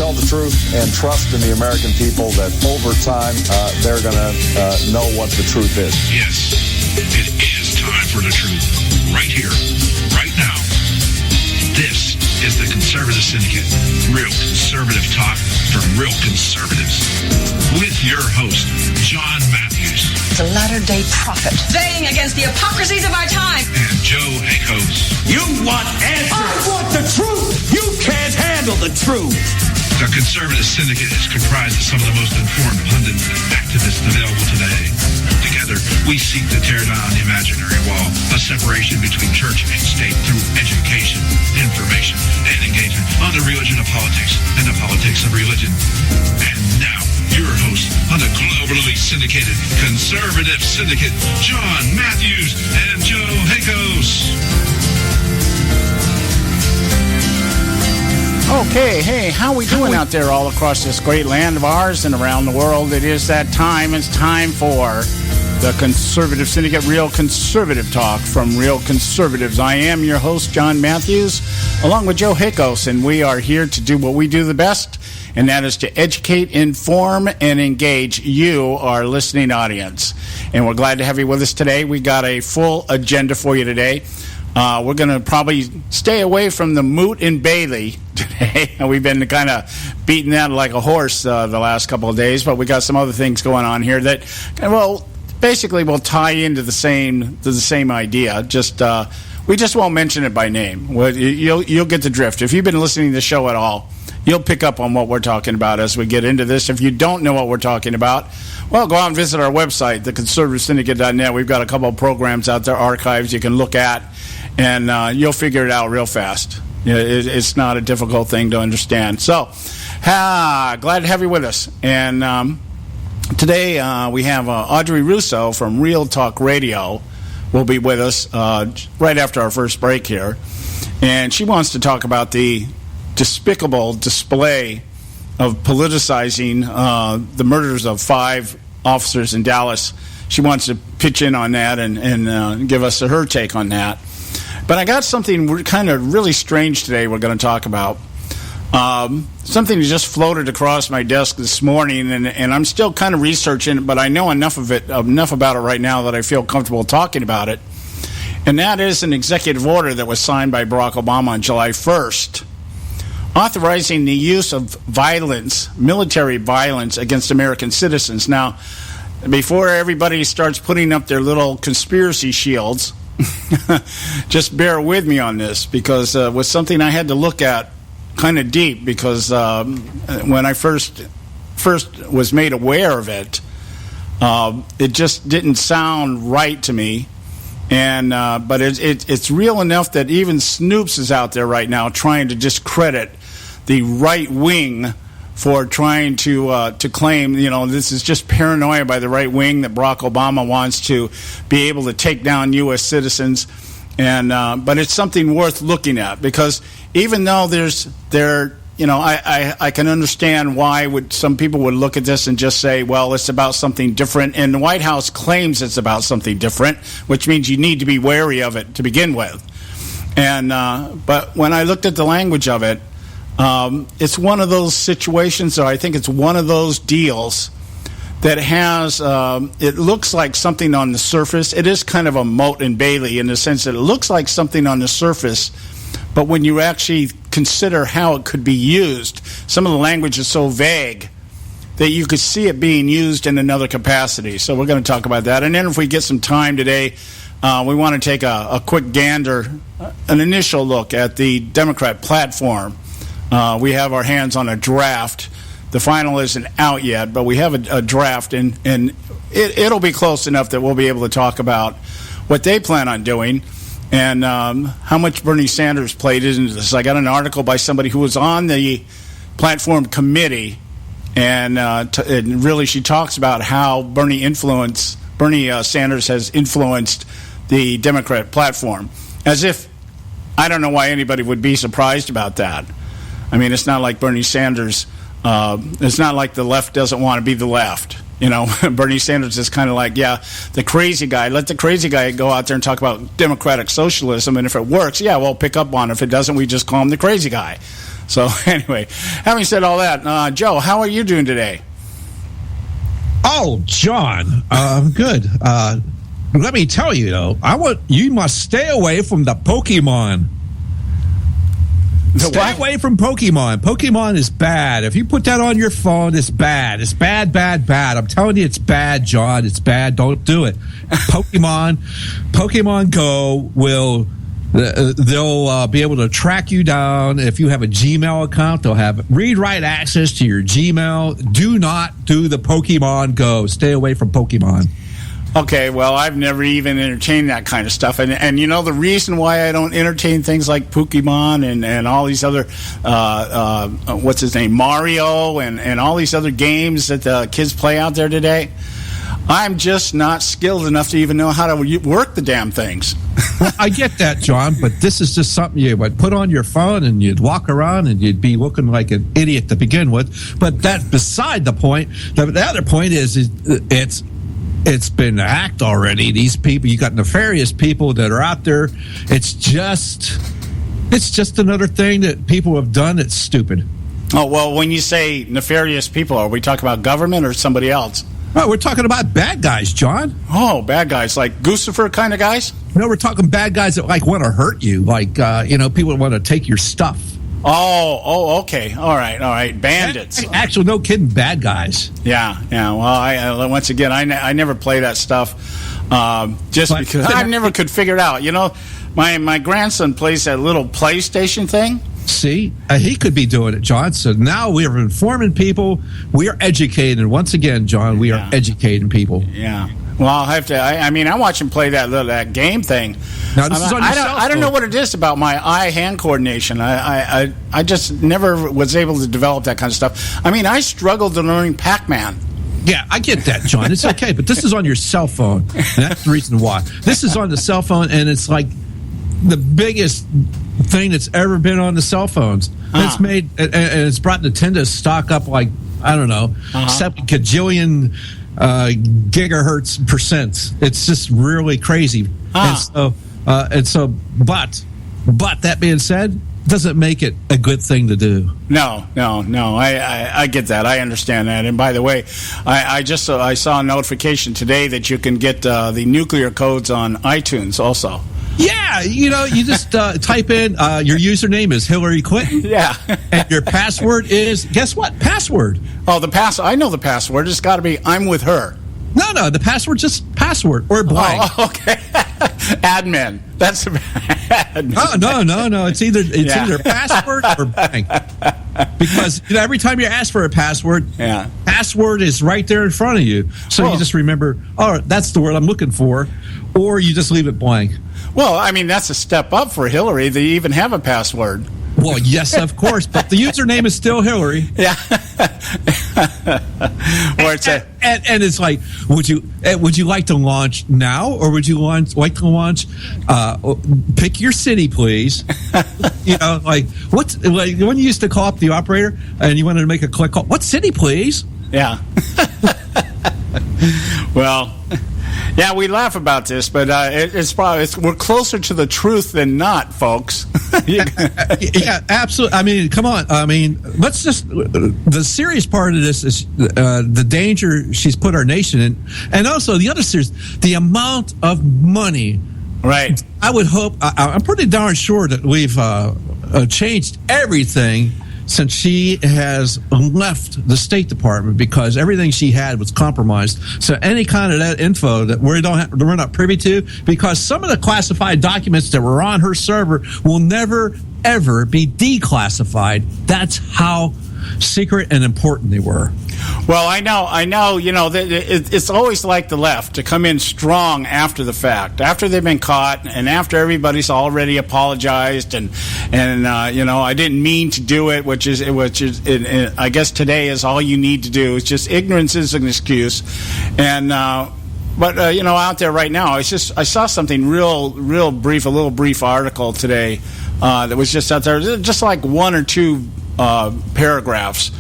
tell the truth and trust in the American people that over time they're going to know what the truth is. Yes, it is time for the truth. Right here, right now. This is the Conservative Syndicate. Real conservative talk from real conservatives. With your host, John Matthews. The latter-day prophet. Baying against the hypocrisies of our time. And Joe Hakos. You want answers. I want the truth. You can't handle the truth. The Conservative Syndicate is comprised of some of the most informed pundits and activists available today. Together, we seek to tear down the imaginary wall of separation between church and state through education, information, and engagement on the religion of politics and the politics of religion. And now, your host on the globally syndicated Conservative Syndicate, John Matthews and Joe Hakos. Okay, hey, how we doing out there all across this great land of ours and around the world? It is that time. It's time for the Conservative Syndicate, real conservative talk from real conservatives. I am your host, John Matthews, along with Joe Hakos, and we are here to do what we do the best, and that is to educate, inform, and engage you, our listening audience. And we're glad to have you with us today. We got a full agenda for you today. We're going to probably stay away from the Moot and Bailey today. We've been kind of beating that like a horse the last couple of days, but we got some other things going on here that, well, basically will tie into the same idea. We just won't mention it by name. You'll get the drift. If you've been listening to the show at all, you'll pick up on what we're talking about as we get into this. If you don't know what we're talking about, well, go out and visit our website, theconservativesyndicate.net. We've got a couple of programs out there, archives you can look at, and you'll figure it out real fast. It's not a difficult thing to understand. So, glad to have you with us. And today we have Audrey Russo from Real Talk Radio will be with us right after our first break here. And she wants to talk about the despicable display of politicizing the murders of 5 officers in Dallas. She wants to pitch in on that and give us her take on that. But I got something kind of really strange today we're going to talk about. Something that just floated across my desk this morning, and I'm still kind of researching it, but I know enough about it right now that I feel comfortable talking about it. And that is an executive order that was signed by Barack Obama on July 1st, authorizing the use of violence, military violence, against American citizens. Now, before everybody starts putting up their little conspiracy shields, just bear with me on this, because it was something I had to look at kind of deep, because when I first was made aware of it, it just didn't sound right to me. And but it's real enough that even Snoops is out there right now trying to discredit the right wing for trying to claim, this is just paranoia by the right wing that Barack Obama wants to be able to take down U.S. citizens. And but it's something worth looking at, because even though I can understand why some people would look at this and just say, well, it's about something different. And the White House claims it's about something different, which means you need to be wary of it to begin with. And but when I looked at the language of it, it's one of those situations, or I think it's one of those deals that has, it looks like something on the surface. It is kind of a Moat and Bailey in the sense that it looks like something on the surface, but when you actually consider how it could be used, some of the language is so vague that you could see it being used in another capacity. So we're going to talk about that. And then if we get some time today, we want to take a quick gander, an initial look at the Democrat platform. We have our hands on a draft. The final isn't out yet, but we have a draft, and it'll be close enough that we'll be able to talk about what they plan on doing and how much Bernie Sanders played into this. I got an article by somebody who was on the platform committee, and really she talks about how Bernie Sanders has influenced the Democrat platform, as if I don't know why anybody would be surprised about that. I mean, it's not like Bernie Sanders, it's not like the left doesn't want to be the left. Bernie Sanders is kind of like, yeah, the crazy guy. Let the crazy guy go out there and talk about democratic socialism, and if it works, yeah, we'll pick up on it. If it doesn't, we just call him the crazy guy. So anyway, having said all that, Joe, how are you doing today? Oh, John, good. Let me tell you, though, you must stay away from the Pokemon. Stay away from Pokemon. Pokemon is bad. If you put that on your phone, it's bad. It's bad, bad, bad. I'm telling you, it's bad, John. It's bad. Don't do it. Pokemon Go will... They'll be able to track you down. If you have a Gmail account, they'll have read-write access to your Gmail. Do not do the Pokemon Go. Stay away from Pokemon. Okay, well, I've never even entertained that kind of stuff. And the reason why I don't entertain things like Pokemon and all these other, what's his name, Mario and all these other games that the kids play out there today, I'm just not skilled enough to even know how to work the damn things. Well, I get that, John, but this is just something you would put on your phone and you'd walk around and you'd be looking like an idiot to begin with. But that's beside the point. The other point is it's been hacked already. These people, you got nefarious people that are out there. It's just another thing that people have done that's stupid. Oh, well, when you say nefarious people, are we talking about government or somebody else? Oh, we're talking about bad guys, John. Oh, bad guys, like Guccifer kind of guys? No, we're talking bad guys that want to hurt you, people want to take your stuff. Oh, okay, all right, bandits. Actually, no kidding, bad guys. Yeah. Well, I once again, I never play that stuff, just because I never could figure it out. My grandson plays that little PlayStation thing. See, he could be doing it, John. So now we are informing people. We are educating. Once again, John, we are educating people. Yeah. Well, I'll have to. I watch him play that game thing. Now, this is on your cell phone. I don't know what it is about my eye-hand coordination. I just never was able to develop that kind of stuff. I struggled in learning Pac-Man. Yeah, I get that, John. It's okay, but this is on your cell phone. And that's the reason why. This is on the cell phone, and it's like the biggest thing that's ever been on the cell phones. It's made, and it's brought Nintendo's stock up 7 gajillion gigahertz percent. It's just really crazy. But that being said, doesn't make it a good thing to do. No. I get that. I understand that. And by the way, I saw a notification today that you can get the nuclear codes on iTunes also. Yeah, you just type in your username is Hillary Clinton. Yeah. And your password is, guess what? Password. Oh, I know the password. It's got to be I'm with her. No, the password just password or blank. Oh, okay. Admin. That's admin. No. It's either password or blank. Because every time you ask for a password, password is right there in front of you. So you just remember, that's the word I'm looking for, or you just leave it blank. Well, that's a step up for Hillary. They even have a password. Well, yes, of course, but the username is still Hillary. Yeah. Or it's and it's like, would you like to launch now, or would you like to launch? Pick your city, please. When you used to call up the operator and you wanted to make a click call, what city, please? Yeah. Well. Yeah, we laugh about this, but we're closer to the truth than not, folks. Yeah, absolutely. Come on. Let's just. The serious part of this is the danger she's put our nation in, and also the other serious, the amount of money. Right. I would hope. I'm pretty darn sure that we've changed everything since she has left the State Department, because everything she had was compromised. So any kind of that info that we're not privy to, because some of the classified documents that were on her server will never, ever be declassified. That's how secret and important they were. Well, I know. It's always like the left to come in strong after the fact, after they've been caught, and after everybody's already apologized, and I didn't mean to do it, which is I guess today is all you need to do. It's just ignorance is an excuse, and. But out there right now, I saw something real brief, a little brief article today that was just out there, just like one or two paragraphs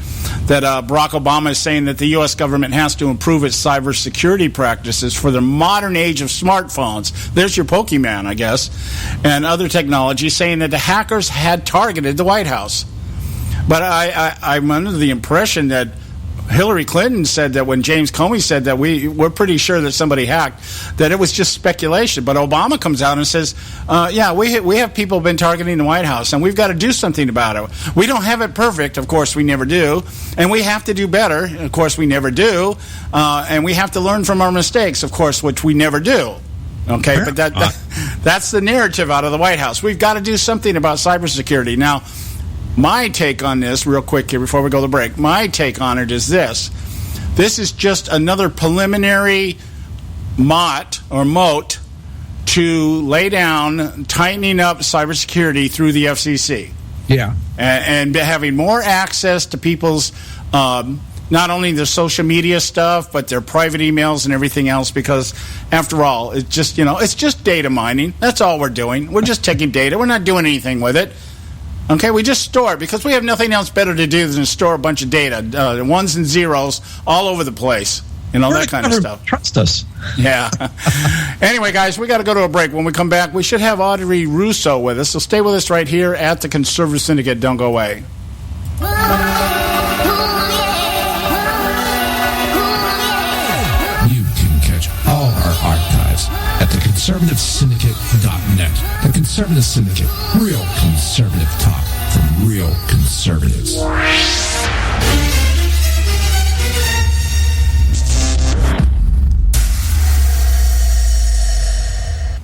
that Barack Obama is saying that the U.S. government has to improve its cybersecurity practices for the modern age of smartphones. There's your Pokemon, I guess, and other technology, saying that the hackers had targeted the White House. But I'm under the impression that Hillary Clinton said that when James Comey said that we're pretty sure that somebody hacked, that it was just speculation. But Obama comes out and says, we have people been targeting the White House, and we've got to do something about it. We don't have it perfect, of course we never do, and we have to do better, of course we never do, and we have to learn from our mistakes, of course, which we never do. Okay, but that's the narrative out of the White House. We've got to do something about cybersecurity. Now, my take on this, real quick here before we go to break, my take on it is this. This is just another preliminary moat to lay down tightening up cybersecurity through the FCC. Yeah. And having more access to people's, not only their social media stuff, but their private emails and everything else, because after all, it's just data mining. That's all we're doing. We're just taking data. We're not doing anything with it. Okay, we just store it because we have nothing else better to do than store a bunch of data, ones and zeros all over the place. That kind of stuff. Trust us. Yeah. Anyway, guys, we got to go to a break. When we come back, we should have Audrey Russo with us. So stay with us right here at the Conservative Syndicate. Don't go away. You can catch all our archives at theconservativesyndicate.net. The Conservative Syndicate. Real conservative talk from real conservatives.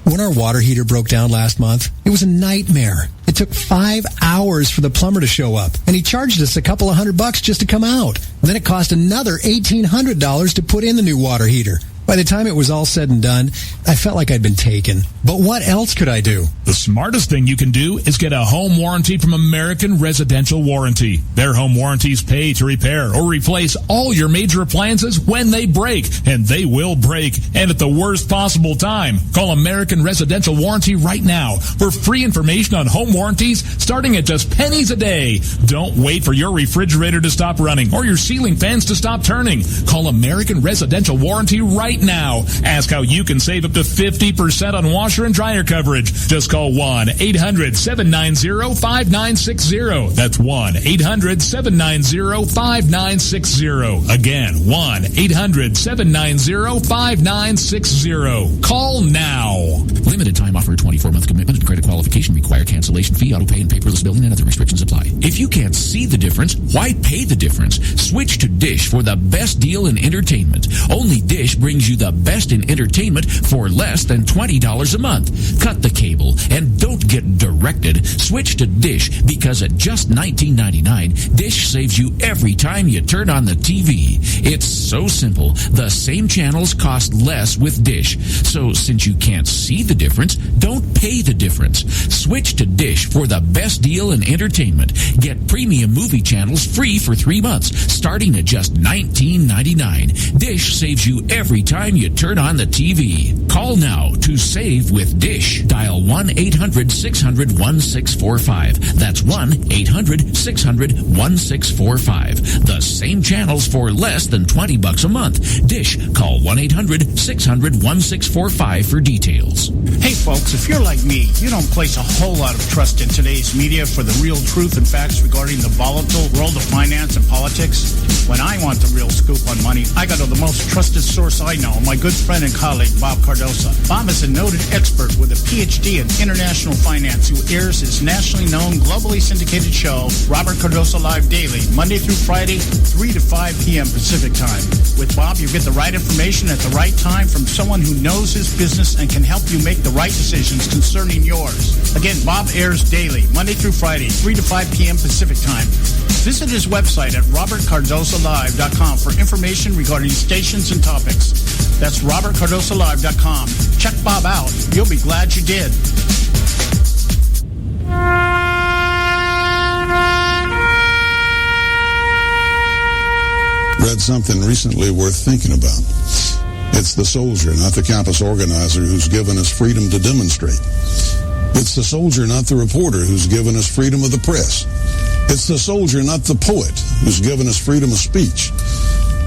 When our water heater broke down last month, it was a nightmare. It took 5 hours for the plumber to show up, and he charged us a couple of $100 just to come out. Then it cost another $1,800 to put in the new water heater. By the time it was all said and done, I felt like I'd been taken. But what else could I do? The smartest thing you can do is get a home warranty from American Residential Warranty. Their home warranties pay to repair or replace all your major appliances when they break, and they will break, and at the worst possible time. Call American Residential Warranty right now for free information on home warranties starting at just pennies a day. Don't wait for your refrigerator to stop running or your ceiling fans to stop turning. Call American Residential Warranty right now. Ask how you can save up to 50% on washer and dryer coverage. Just call 1-800-790-5960. That's 1-800-790-5960. Again, 1-800-790-5960. Call now. Limited time offer, 24-month commitment and credit qualification required. Cancellation fee, auto pay, and paperless billing and other restrictions apply. If you can't see the difference, why pay the difference? Switch to Dish for the best deal in entertainment. Only Dish brings you the best in entertainment for less than $20 a month. Cut the cable and don't get directed. Switch to Dish because at just $19.99, Dish saves you every time you turn on the TV. It's so simple. The same channels cost less with Dish. So since you can't see the difference, don't pay the difference. Switch to Dish for the best deal in entertainment. Get premium movie channels free for 3 months, starting at just $19.99. Dish saves you every time you turn on the TV. Call now to save with Dish. Dial 1-800-600-1645. That's 1-800-600-1645. The same channels for less than $20 a month. Dish. Call 1-800-600-1645 for details. Hey folks, if you're like me, you don't place a whole lot of trust in today's media for the real truth and facts regarding the volatile world of finance and politics. When I want the real scoop on money, I go to the most trusted source I know, my good friend and colleague, Bob Cardosa. Bob is a noted expert with a PhD in international finance who airs his nationally known, globally syndicated show, Robert Cardosa Live Daily, Monday through Friday, 3 to 5 p.m. Pacific Time. With Bob, you get the right information at the right time from someone who knows his business and can help you make the right decisions concerning yours. Again, Bob airs daily, Monday through Friday, 3 to 5 p.m. Pacific Time. Visit his website at robertcardosalive.com for information regarding stations and topics. That's robertcardosalive.com. Check Bob out. You'll be glad you did. Read something recently worth thinking about. It's the soldier, not the campus organizer, who's given us freedom to demonstrate. It's the soldier, not the reporter, who's given us freedom of the press. It's the soldier, not the poet, who's given us freedom of speech.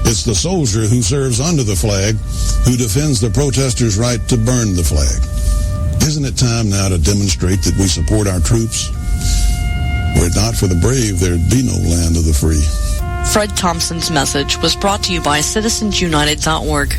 It's the soldier who serves under the flag, who defends the protesters' right to burn the flag. Isn't it time now to demonstrate that we support our troops? Were it not for the brave, there'd be no land of the free. Fred Thompson's message was brought to you by citizensunited.org.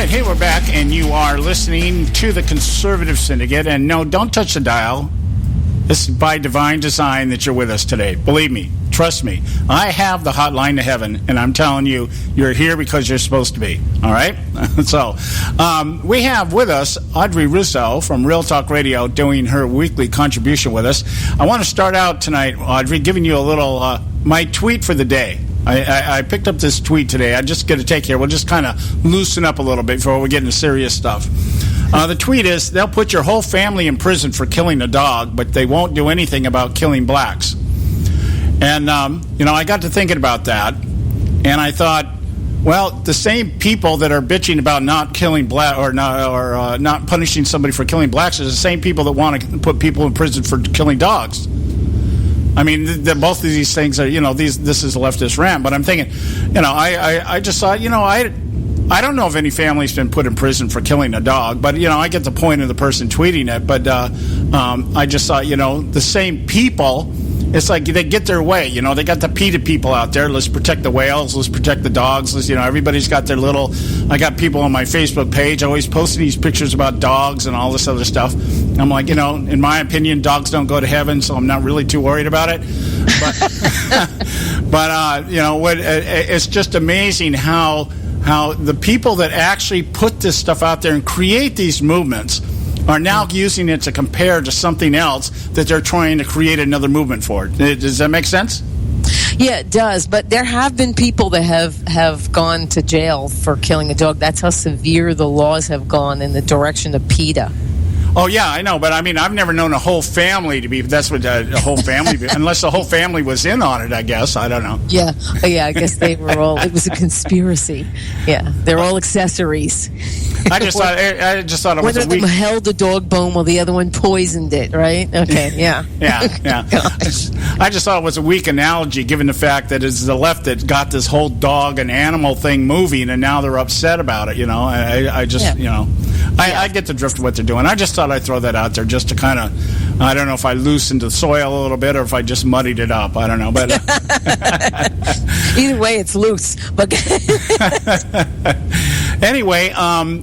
Hey, we're back, and you are listening to the Conservative Syndicate. And no, don't touch the dial. This is by divine design that you're with us today. Believe me. Trust me. I have the hotline to heaven, and I'm telling you, you're here because you're supposed to be. All right? So, we have with us Audrey Russo from Real Talk Radio doing her weekly contribution with us. I want to start out tonight, Audrey, giving you a little, my tweet for the day. I picked up this tweet today. I just got to take here. We'll just kind of loosen up a little bit before we get into serious stuff. The tweet is, they'll put your whole family in prison for killing a dog, but they won't do anything about killing blacks. And, I got to thinking about that, and I thought, well, the same people that are bitching about not killing black or not punishing somebody for killing blacks are the same people that want to put people in prison for killing dogs. I mean, both of these things are, this is a leftist rant, but I'm thinking, I just thought, I don't know if any family's been put in prison for killing a dog, but, I get the point of the person tweeting it, but I just thought, the same people, it's like they get their way, they got the PETA people out there, let's protect the whales, let's protect the dogs, everybody's got their little, I got people on my Facebook page always posting these pictures about dogs and all this other stuff. I'm like, in my opinion, dogs don't go to heaven, so I'm not really too worried about it. But, it's just amazing how the people that actually put this stuff out there and create these movements are now using it to compare to something else that they're trying to create another movement for. Does that make sense? Yeah, it does. But there have been people that have gone to jail for killing a dog. That's how severe the laws have gone in the direction of PETA. Oh, yeah, I know. But, I mean, I've never known a whole family to be. That's what a whole family, unless the whole family was in on it, I guess. I don't know. Yeah. I guess they were all, it was a conspiracy. Yeah. They're all accessories. I just thought it was a week. One of them held a dog bone while the other one poisoned it, right? Okay, yeah. Yeah. I just thought it was a weak analogy, given the fact that it's the left that got this whole dog and animal thing moving, and now they're upset about it, I get the drift of what they're doing. I just thought I'd throw that out there just to kind of, I don't know if I loosened the soil a little bit or if I just muddied it up. I don't know. But either way, it's loose. But anyway,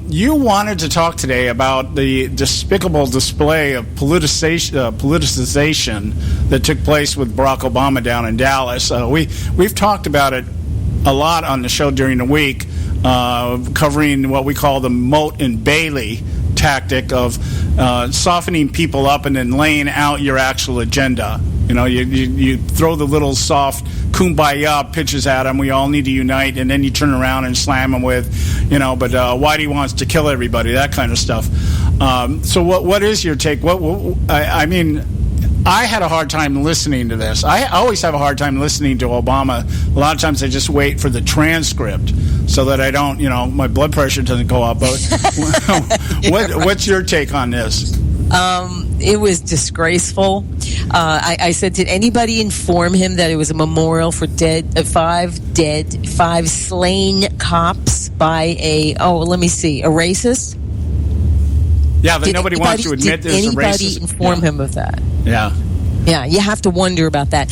you wanted to talk today about the despicable display of politicization that took place with Barack Obama down in Dallas. We've talked about it a lot on the show during the week, covering what we call the Moat and Bailey tactic of softening people up and then laying out your actual agenda. You throw the little soft kumbaya pitches at them, we all need to unite, and then you turn around and slam them with, but Whitey wants to kill everybody, that kind of stuff. So what is your take? I had a hard time listening to this. I always have a hard time listening to Obama. A lot of times I just wait for the transcript so that I don't, my blood pressure doesn't go up. But what's your take on this? It was disgraceful. I said, did anybody inform him that it was a memorial for five slain cops by a racist? Yeah, but nobody wants to admit there's a racist. Did anybody inform him of that? Yeah. Yeah, you have to wonder about that.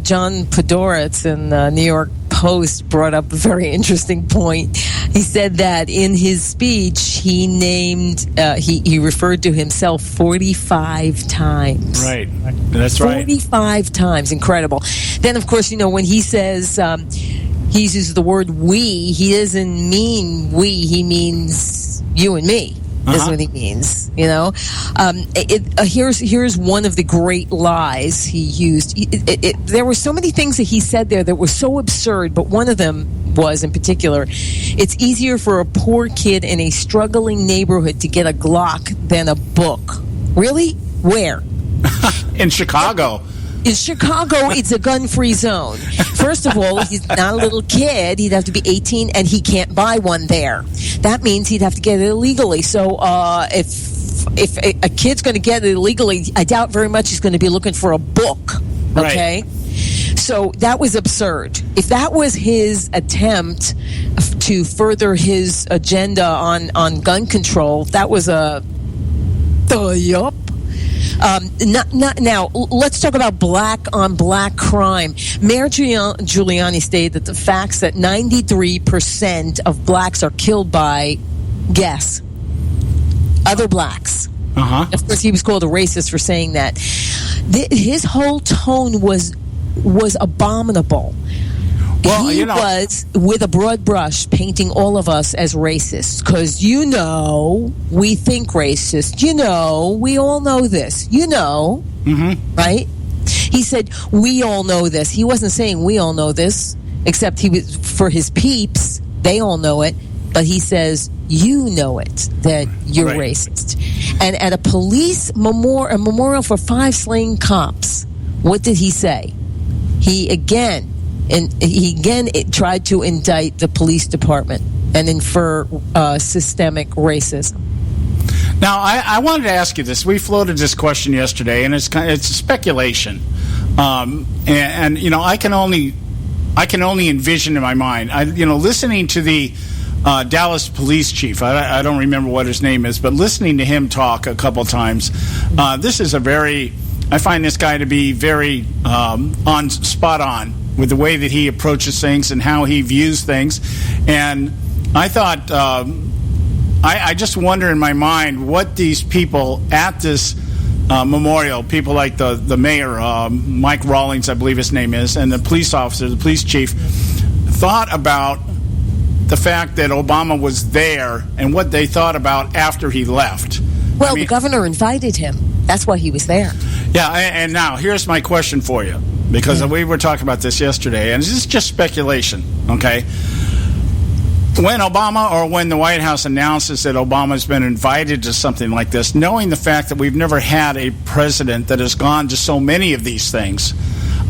John Podhoretz in the New York Post brought up a very interesting point. He said that in his speech, he named, he referred to himself 45 times. Right. That's right. 45 times. Incredible. Then, of course, when he says he uses the word we, he doesn't mean we, he means you and me. Is what he means, Here's one of the great lies he used. There were so many things that he said there that were so absurd, but one of them was in particular, it's easier for a poor kid in a struggling neighborhood to get a Glock than a book. Really? Where? In Chicago. In Chicago, it's a gun-free zone. First of all, he's not a little kid. He'd have to be 18, and he can't buy one there. That means he'd have to get it illegally. So if a kid's going to get it illegally, I doubt very much he's going to be looking for a book. Okay? Right. So that was absurd. If that was his attempt to further his agenda on gun control, that was a yup. Now, let's talk about black-on-black crime. Mayor Giuliani stated that the facts that 93% of blacks are killed by, guess, other blacks. Of course, he was called a racist for saying that. His whole tone was abominable. Well, he was, with a broad brush, painting all of us as racists. Because, we think racist. We all know this. Right? He said, we all know this. He wasn't saying we all know this, except he was, for his peeps, they all know it. But he says, you know it, that you're racist. And at a police memorial for 5 slain cops, what did he say? He again tried to indict the police department and infer systemic racism. Now, I wanted to ask you this. We floated this question yesterday, and it's a speculation. And I can only envision in my mind. Listening to the Dallas police chief. I don't remember what his name is, but listening to him talk a couple times, this is I find this guy to be very spot on with the way that he approaches things and how he views things. And I thought, I just wonder in my mind what these people at this memorial, people like the mayor, Mike Rawlings, I believe his name is, and the police officer, the police chief, thought about the fact that Obama was there and what they thought about after he left. Well, the governor invited him. That's why he was there. Yeah, and now here's my question for you, because we were talking about this yesterday, and this is just speculation, okay? When Obama or when the White House announces that Obama's been invited to something like this, knowing the fact that we've never had a president that has gone to so many of these things,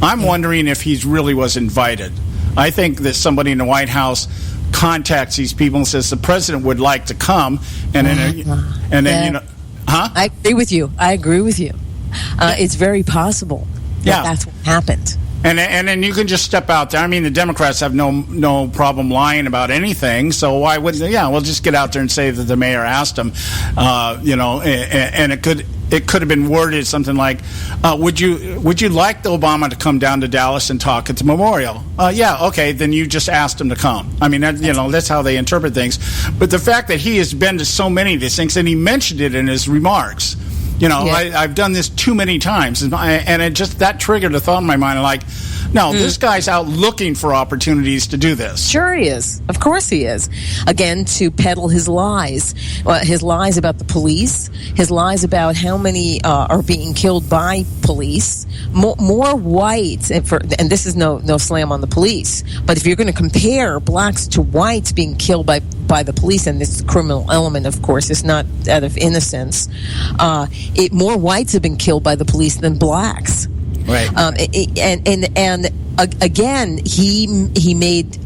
I'm wondering if he really was invited. I think that somebody in the White House contacts these people and says the president would like to come, and then I agree with you. It's very possible that that's what happened. And then you can just step out there. I mean, the Democrats have no problem lying about anything. So why wouldn't they? Yeah, we'll just get out there and say that the mayor asked him. And it could have been worded something like, "Would you like Obama to come down to Dallas and talk at the memorial?" Yeah, okay. Then you just asked him to come. I mean, that's how they interpret things. But the fact that he has been to so many of these things, and he mentioned it in his remarks. I've done this too many times, and it just that triggered a thought in my mind. Like, no, this guy's out looking for opportunities to do this. Sure he is. Of course he is. Again, to peddle his lies. His lies about the police, his lies about how many are being killed by police. More whites, and this is no slam on the police, but if you're going to compare blacks to whites being killed by the police, and this criminal element, of course, is not out of innocence, more whites have been killed by the police than blacks. Right. And again, he made.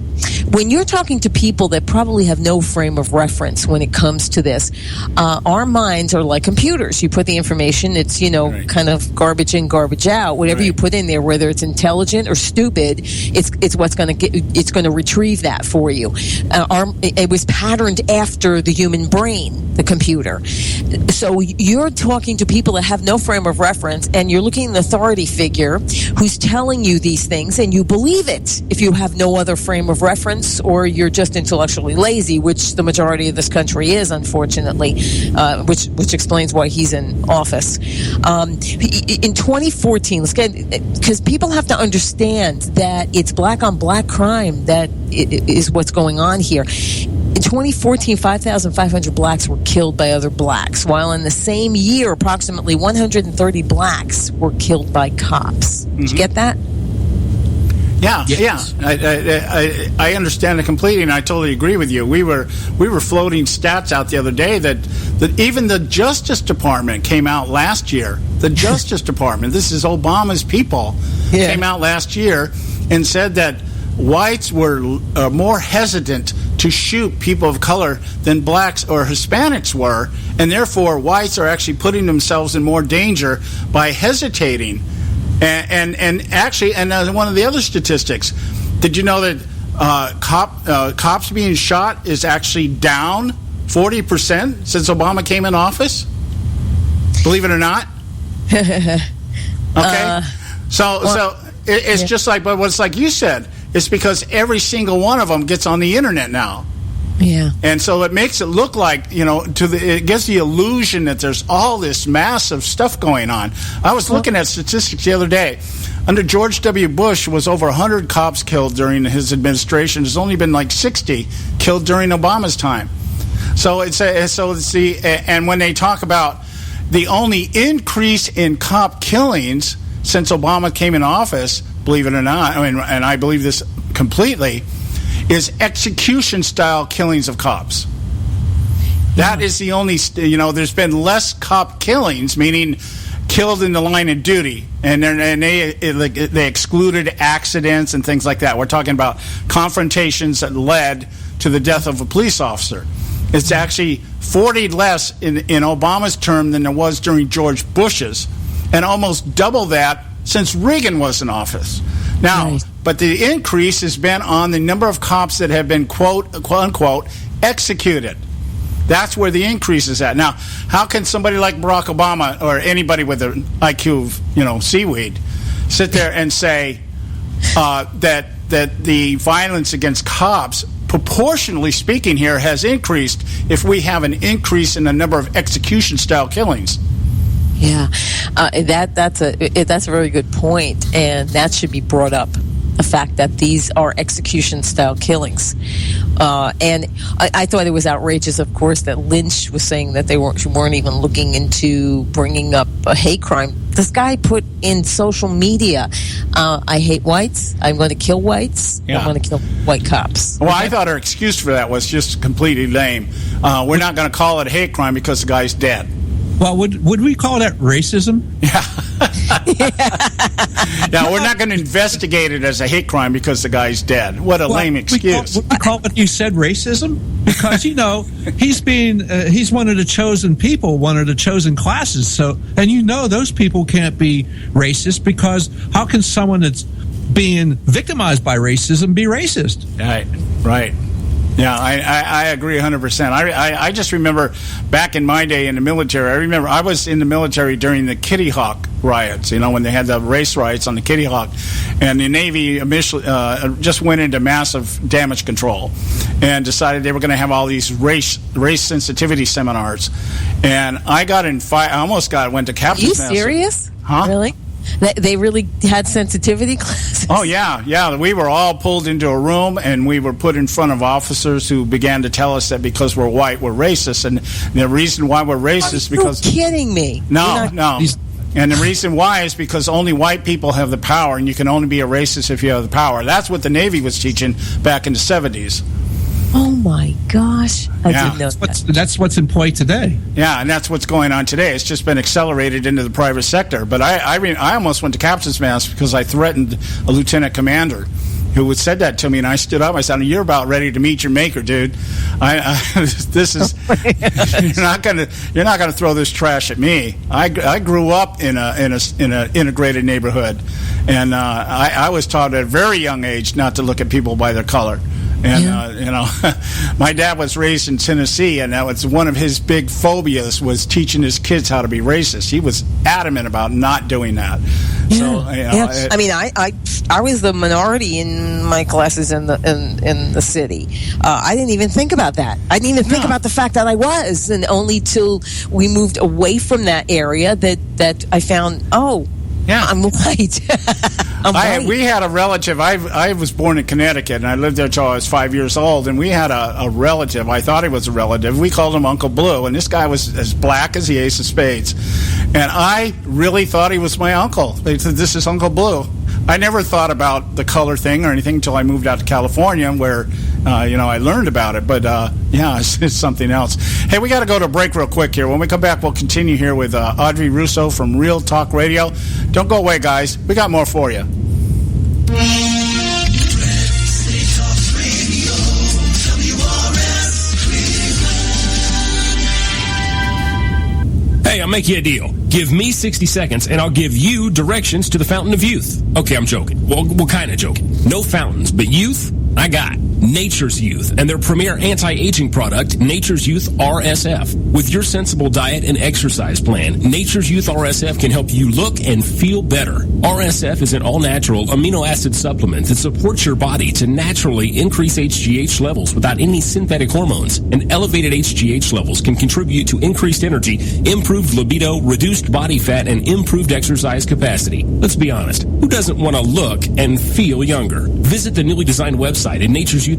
When you're talking to people that probably have no frame of reference when it comes to this, our minds are like computers. You put the information, it's, kind of garbage in, garbage out. Whatever you put in there, whether it's intelligent or stupid, it's what's going to retrieve that for you. It was patterned after the human brain, the computer. So you're talking to people that have no frame of reference, and you're looking at an authority figure who's telling you these things, and you believe it if you have no other frame of reference, or you're just intellectually lazy, which the majority of this country is, unfortunately, which explains why he's in office. In 2014, because people have to understand that it's black-on-black crime that is what's going on here. In 2014, 5,500 blacks were killed by other blacks, while in the same year, approximately 130 blacks were killed by cops. Did you get that? Yeah, Yes. yeah. I understand it completely, and I totally agree with you. We were floating stats out the other day that even the Justice Department came out last year. The Justice Department, this is Obama's people, came out last year and said that whites were more hesitant to shoot people of color than blacks or Hispanics were, and therefore whites are actually putting themselves in more danger by hesitating. And actually, one of the other statistics, did you know that cops being shot is actually down 40% since Obama came in office? Believe it or not. Okay, so it's just like, but what's like you said, it's because every single one of them gets on the internet now. Yeah. And so it makes it look like, it gives the illusion that there's all this massive stuff going on. I was looking at statistics the other day. Under George W. Bush was over 100 cops killed during his administration. There's only been like 60 killed during Obama's time. So and when they talk about the only increase in cop killings since Obama came in office, believe it or not, and I believe this completely, is execution-style killings of cops. That is the only, there's been less cop killings, meaning killed in the line of duty, and they excluded accidents and things like that. We're talking about confrontations that led to the death of a police officer. It's actually 40 less in Obama's term than there was during George Bush's, and almost double that since Reagan was in office. Now, but the increase has been on the number of cops that have been, quote unquote, executed. That's where the increase is at. Now, how can somebody like Barack Obama or anybody with an IQ of, seaweed sit there and say that the violence against cops, proportionally speaking here, has increased if we have an increase in the number of execution-style killings? Yeah, that's a very good point, and that should be brought up. The fact that these are execution-style killings, and I thought it was outrageous, of course, that Lynch was saying that they weren't even looking into bringing up a hate crime. This guy put in social media, "I hate whites. I'm going to kill whites. Yeah. I'm going to kill white cops." Well, I thought her excuse for that was just completely lame. We're not going to call it a hate crime because the guy's dead. Well, would we call that racism? Now, we're not going to investigate it as a hate crime because the guy's dead. What a lame excuse. Would we call what you said racism? Because, he's one of the chosen people, one of the chosen classes. So, and those people can't be racist, because how can someone that's being victimized by racism be racist? Right. Yeah, I agree 100%. I just remember back in my day in the military, I was in the military during the Kitty Hawk riots, when they had the race riots on the Kitty Hawk. And the Navy initially just went into massive damage control and decided they were going to have all these race sensitivity seminars. And I almost went to captain's master. Are you serious? Huh? Really? They really had sensitivity classes? Oh, yeah. We were all pulled into a room, and we were put in front of officers who began to tell us that because we're white, we're racist. And the reason why we're racist is because... You're kidding me. No. And the reason why is because only white people have the power, and you can only be a racist if you have the power. That's what the Navy was teaching back in the 70s. Oh, my gosh. I didn't know that. That's what's in play today. Yeah, and that's what's going on today. It's just been accelerated into the private sector. But I almost went to captain's mast because I threatened a lieutenant commander who said that to me, and I stood up. I said, "You're about ready to meet your maker, dude. This is you're not gonna throw this trash at me. I grew up in a integrated neighborhood, and I was taught at a very young age not to look at people by their color." And, my dad was raised in Tennessee, and that was one of his big phobias, was teaching his kids how to be racist. He was adamant about not doing that. Yeah. So, I was the minority in my classes in the city. I didn't even think about that. I didn't even think about the fact that I was, and only till we moved away from that area that I found, I'm white. We had a relative. I was born in Connecticut, and I lived there until I was 5 years old. And we had a relative. I thought he was a relative. We called him Uncle Blue, and this guy was as black as the ace of spades. And I really thought he was my uncle. They said, "This is Uncle Blue." I never thought about the color thing or anything until I moved out to California, where I learned about it. But yeah, it's something else. Hey, we got to go to a break real quick here. When we come back, we'll continue here with Audrey Russo from Real Talk Radio. Don't go away, guys. We got more for you. Hey, I'll make you a deal. Give me 60 seconds, and I'll give you directions to the Fountain of Youth. Okay, I'm joking. Well, kind of joking. No fountains, but youth, I got Nature's Youth and their premier anti-aging product, Nature's Youth RSF. With your sensible diet and exercise plan, Nature's Youth RSF can help you look and feel better. RSF is an all-natural amino acid supplement that supports your body to naturally increase HGH levels without any synthetic hormones. And elevated HGH levels can contribute to increased energy, improved libido, reduced body fat, and improved exercise capacity. Let's be honest, who doesn't want to look and feel younger? Visit the newly designed website at naturesyouth.com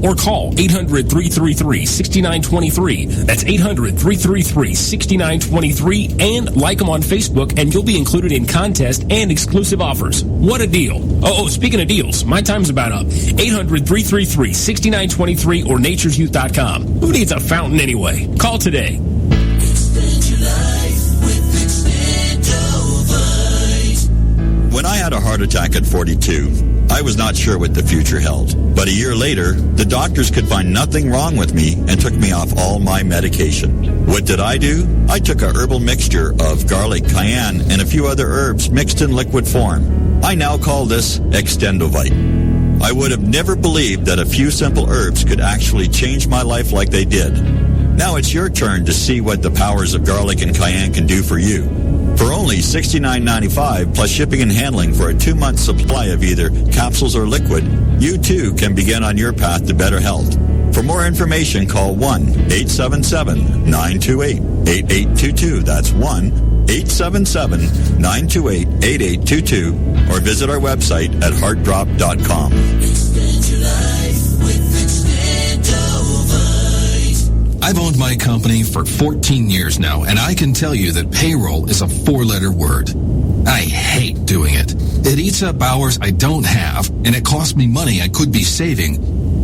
or call 800-333-6923. That's 800-333-6923, and like them on Facebook, and you'll be included in contests and exclusive offers. What a deal. Oh, speaking of deals, my time's about up. 800-333-6923 or naturesyouth.com. Who needs a fountain anyway? Call today. When I had a heart attack at 42, I was not sure what the future held. But a year later, the doctors could find nothing wrong with me and took me off all my medication. What did I do? I took a herbal mixture of garlic, cayenne, and a few other herbs mixed in liquid form. I now call this Extendovite. I would have never believed that a few simple herbs could actually change my life like they did. Now it's your turn to see what the powers of garlic and cayenne can do for you. For only $69.95 plus shipping and handling for a 2-month supply of either capsules or liquid, you too can begin on your path to better health. For more information, call 1-877-928-8822. That's 1-877-928-8822. Or visit our website at heartdrop.com. I've owned my company for 14 years now, and I can tell you that payroll is a 4-letter word. I hate doing it. It eats up hours I don't have, and it costs me money I could be saving.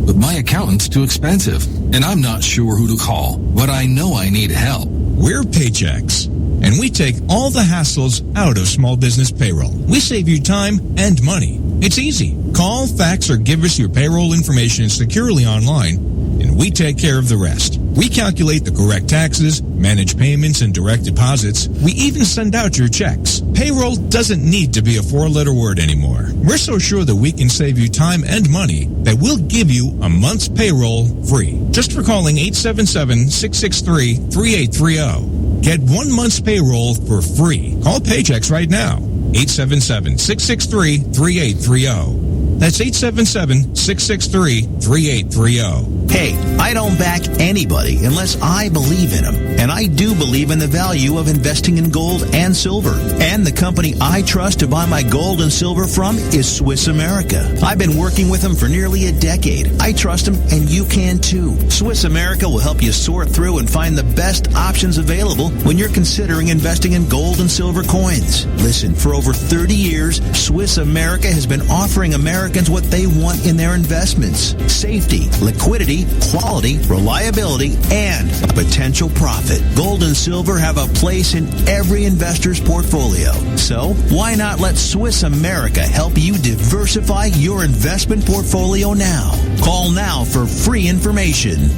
But my accountant's too expensive, and I'm not sure who to call, but I know I need help. We're Paychex, and we take all the hassles out of small business payroll. We save you time and money. It's easy. Call, fax, or give us your payroll information securely online, and we take care of the rest. We calculate the correct taxes, manage payments and direct deposits. We even send out your checks. Payroll doesn't need to be a 4-letter word anymore. We're so sure that we can save you time and money that we'll give you a month's payroll free. Just for calling 877-663-3830. Get 1 month's payroll for free. Call Paychex right now. 877-663-3830. That's 877-663-3830. Hey, I don't back anybody unless I believe in them. And I do believe in the value of investing in gold and silver. And the company I trust to buy my gold and silver from is Swiss America. I've been working with them for nearly a decade. I trust them, and you can too. Swiss America will help you sort through and find the best options available when you're considering investing in gold and silver coins. Listen, for over 30 years, Swiss America has been offering Americans what they want in their investments: safety, liquidity, quality, reliability, and a potential profit. Gold and silver have a place in every investor's portfolio. So why not let Swiss America help you diversify your investment portfolio now? Call now for free information.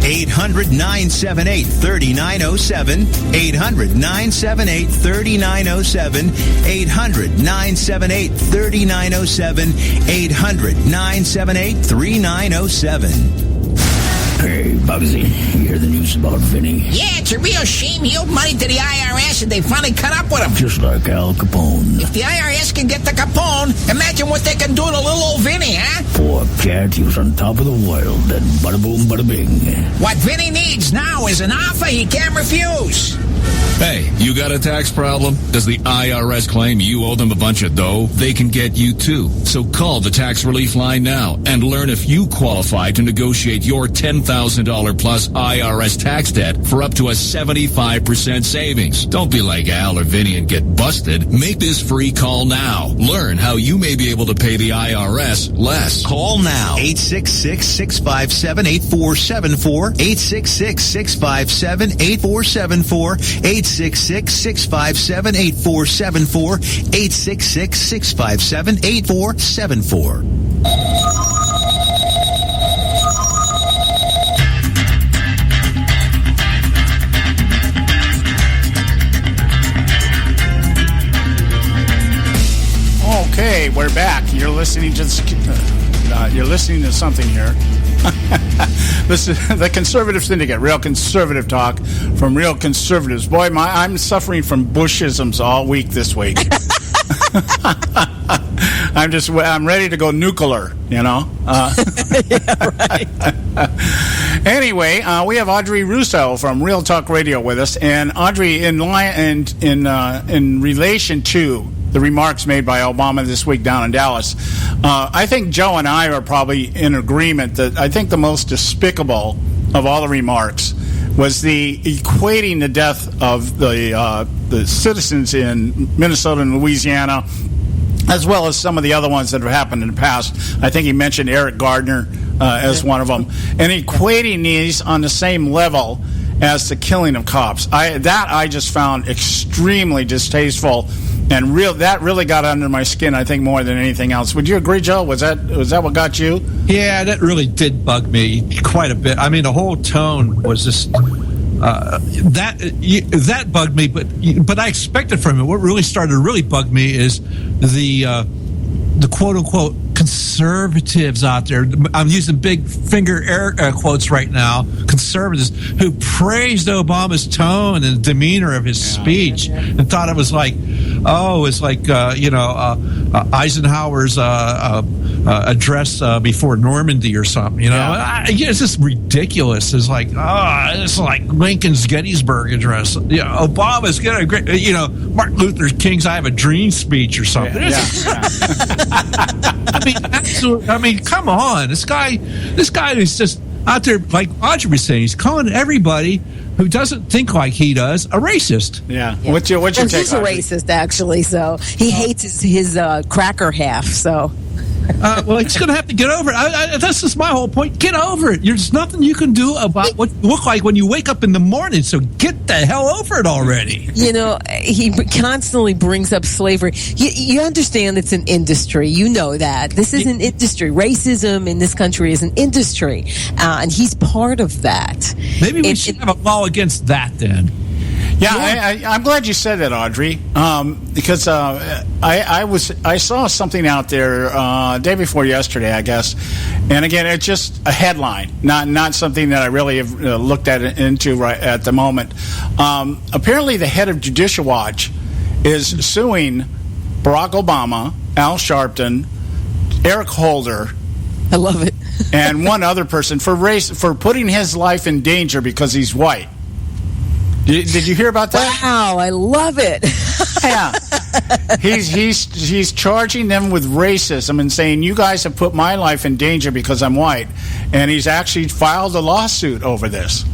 800-978-3907, 800-978-3907, 800-978-3907, 800-978-3907. Hey, Bugsy, you hear the news about Vinny? Yeah, it's a real shame. He owed money to the IRS and they finally cut up with him. Just like Al Capone. If the IRS can get to Capone, imagine what they can do to little old Vinny, huh? Poor cat, he was on top of the world, then bada boom, bada bing. What Vinny needs now is an offer he can't refuse. Hey, you got a tax problem? Does the IRS claim you owe them a bunch of dough? They can get you too. So call the tax relief line now and learn if you qualify to negotiate your $10,000 plus IRS tax debt for up to a 75% savings. Don't be like Al or Vinny and get busted. Make this free call now. Learn how you may be able to pay the IRS less. Call now. 866-657-8474. 866-657-8474. 866-657-8474. 866-657-8474. Okay, we're back. You're listening to something here. This is the Conservative Syndicate, real conservative talk from real conservatives. Boy, I'm suffering from Bushisms all week this week. I'm ready to go nuclear, you know. Yeah, right. Anyway, we have Audrey Russo from Real Talk Radio with us, and Audrey, in relation to the remarks made by Obama this week down in Dallas, I think Joe and I are probably in agreement that I think the most despicable of all the remarks was the equating the death of the citizens in Minnesota and Louisiana, as well as some of the other ones that have happened in the past. I think he mentioned Eric Gardner as one of them, and equating these on the same level as the killing of cops. I just found extremely distasteful, and that really got under my skin, I think, more than anything else. Would you agree, Joe? Was that what got you? Yeah, that really did bug me quite a bit. I mean, the whole tone was just that bugged me, but I expected from it. What really started to really bug me is the quote unquote conservatives out there. I'm using big finger air quotes right now. Conservatives who praised Obama's tone and demeanor of his speech and thought it was like, Eisenhower's address before Normandy or something. You know, it's just ridiculous. It's like, it's like Lincoln's Gettysburg Address. Obama's getting a great, Martin Luther King's "I Have a Dream" speech or something. I mean, come on. This guy is just out there, like Audrey was saying, he's calling everybody who doesn't think like he does a racist. Yeah. What's your take? He's a racist, actually. So he hates his cracker half. So. Well, he's going to have to get over it. That's just my whole point. Get over it. There's nothing you can do about what you look like when you wake up in the morning, so get the hell over it already. He constantly brings up slavery. You understand it's an industry. You know that. This is an industry. Racism in this country is an industry, and he's part of that. Maybe we should have a law against that then. Yeah. I'm glad you said that, Audrey, because I saw something out there day before yesterday, I guess, and again, it's just a headline, not something that I really have looked into right at the moment. Apparently, the head of Judicial Watch is suing Barack Obama, Al Sharpton, Eric Holder. I love it. And one other person for putting his life in danger because he's white. Did you hear about that? Wow, I love it. Yeah. He's charging them with racism and saying, you guys have put my life in danger because I'm white. And he's actually filed a lawsuit over this.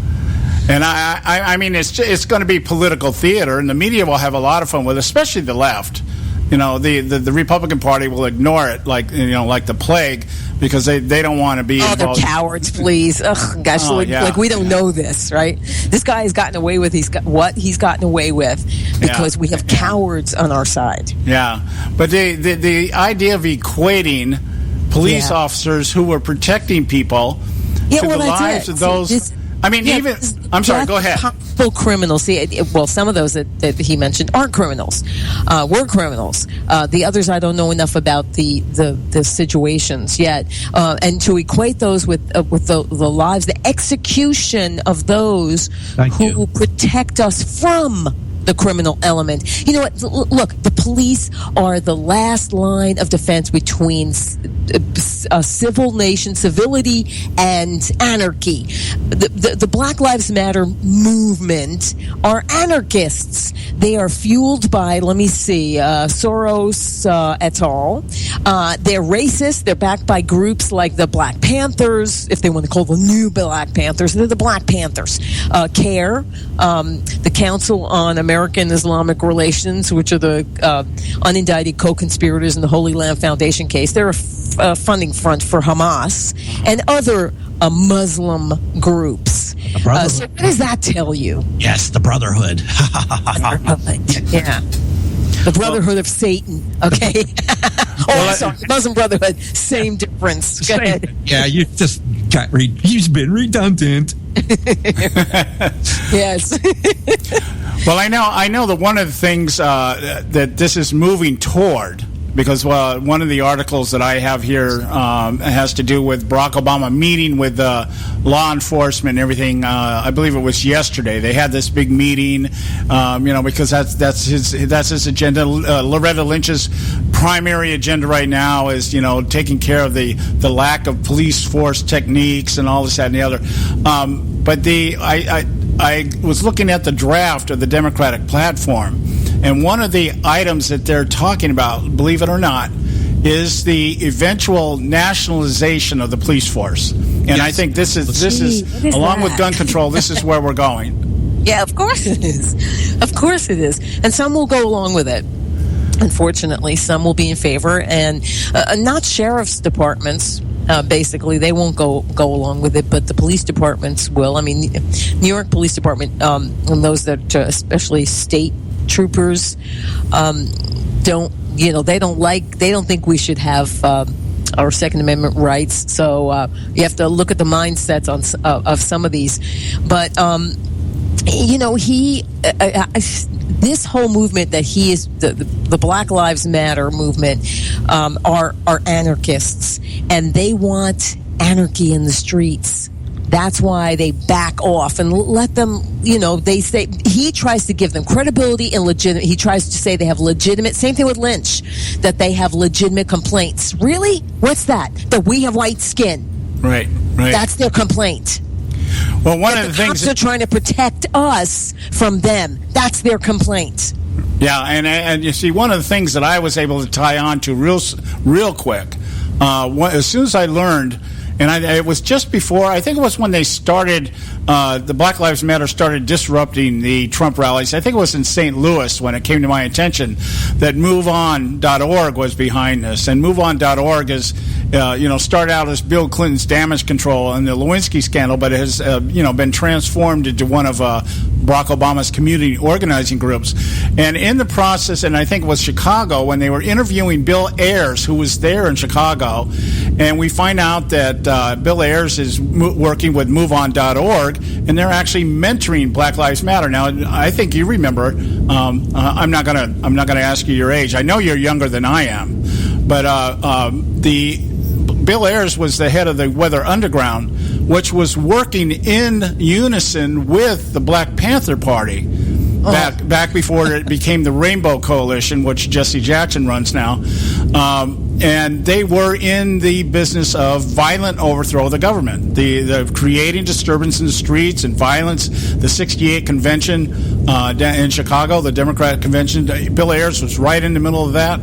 And I mean, it's going to be political theater, and the media will have a lot of fun with it, especially the left. The Republican Party will ignore it like the plague because they don't want to be involved. They're cowards, please. Ugh, gosh, like we don't know this, right? This guy has gotten away with he's gotten away with because we have cowards on our side. Yeah, but the idea of equating police officers who were protecting people to the lives of those. I'm sorry, go ahead. Full criminals. Some of those that he mentioned aren't criminals. Were criminals. The others, I don't know enough about the situations yet. And to equate those with the lives, the execution of those who protect us from the criminal element. You know what? Look, the police are the last line of defense between civil nation, civility and anarchy. The Black Lives Matter movement are anarchists. They are fueled by, Soros et al. They're racist. They're backed by groups like the Black Panthers, if they want to call the new Black Panthers. They're the Black Panthers. CARE, the Council on American Islamic Relations, which are the unindicted co-conspirators in the Holy Land Foundation case. They're a funding front for Hamas and other Muslim groups. So what does that tell you? Yes, the Brotherhood. Yeah. The Brotherhood of Satan. Okay. Sorry, Muslim Brotherhood. Same difference. Go ahead. Yeah, you just got he's been redundant. Yes. Well, I know that one of the things that this is moving toward, because one of the articles that I have here has to do with Barack Obama meeting with law enforcement and everything. I believe it was yesterday. They had this big meeting, because that's his agenda. Loretta Lynch's primary agenda right now is, taking care of the lack of police force techniques and all this, that, and the other. But I was looking at the draft of the Democratic platform, and one of the items that they're talking about, believe it or not, is the eventual nationalization of the police force. And I think this is along with gun control, this is where we're going. Yeah, of course it is. Of course it is. And some will go along with it. Unfortunately, some will be in favor, and not sheriff's departments. Basically, they won't go along with it, but the police departments will. I mean, New York Police Department, and those that especially state troopers, don't think we should have our Second Amendment rights. So you have to look at the mindsets of some of these. But this whole movement that he is the Black Lives Matter movement are anarchists, and they want anarchy in the streets. That's why they back off and let them, they say, he tries to give them credibility and legitimate. He tries to say they have legitimate, same thing with Lynch, that they have legitimate complaints. Really? What's that? That we have white skin. Right. That's their complaint. Well, one of the things they're trying to protect us from them. That's their complaint. Yeah, and you see, one of the things that I was able to tie on to real quick, as soon as I learned, and it was just before, I think it was when they started, the Black Lives Matter started disrupting the Trump rallies. I think it was in St. Louis when it came to my attention that MoveOn.org was behind this. And MoveOn.org is, started out as Bill Clinton's damage control and the Lewinsky scandal, but it has, been transformed into one of Barack Obama's community organizing groups. And in the process, and I think it was Chicago, when they were interviewing Bill Ayers, who was there in Chicago, and we find out that Bill Ayers is working with MoveOn.org, and they're actually mentoring Black Lives Matter. Now, I think you remember. I'm not gonna ask you your age. I know you're younger than I am, but Bill Ayers was the head of the Weather Underground, which was working in unison with the Black Panther Party back before it became the Rainbow Coalition, which Jesse Jackson runs now. And they were in the business of violent overthrow of the government, the creating disturbance in the streets and violence. The '68 convention in Chicago, the Democratic convention, Bill Ayers was right in the middle of that.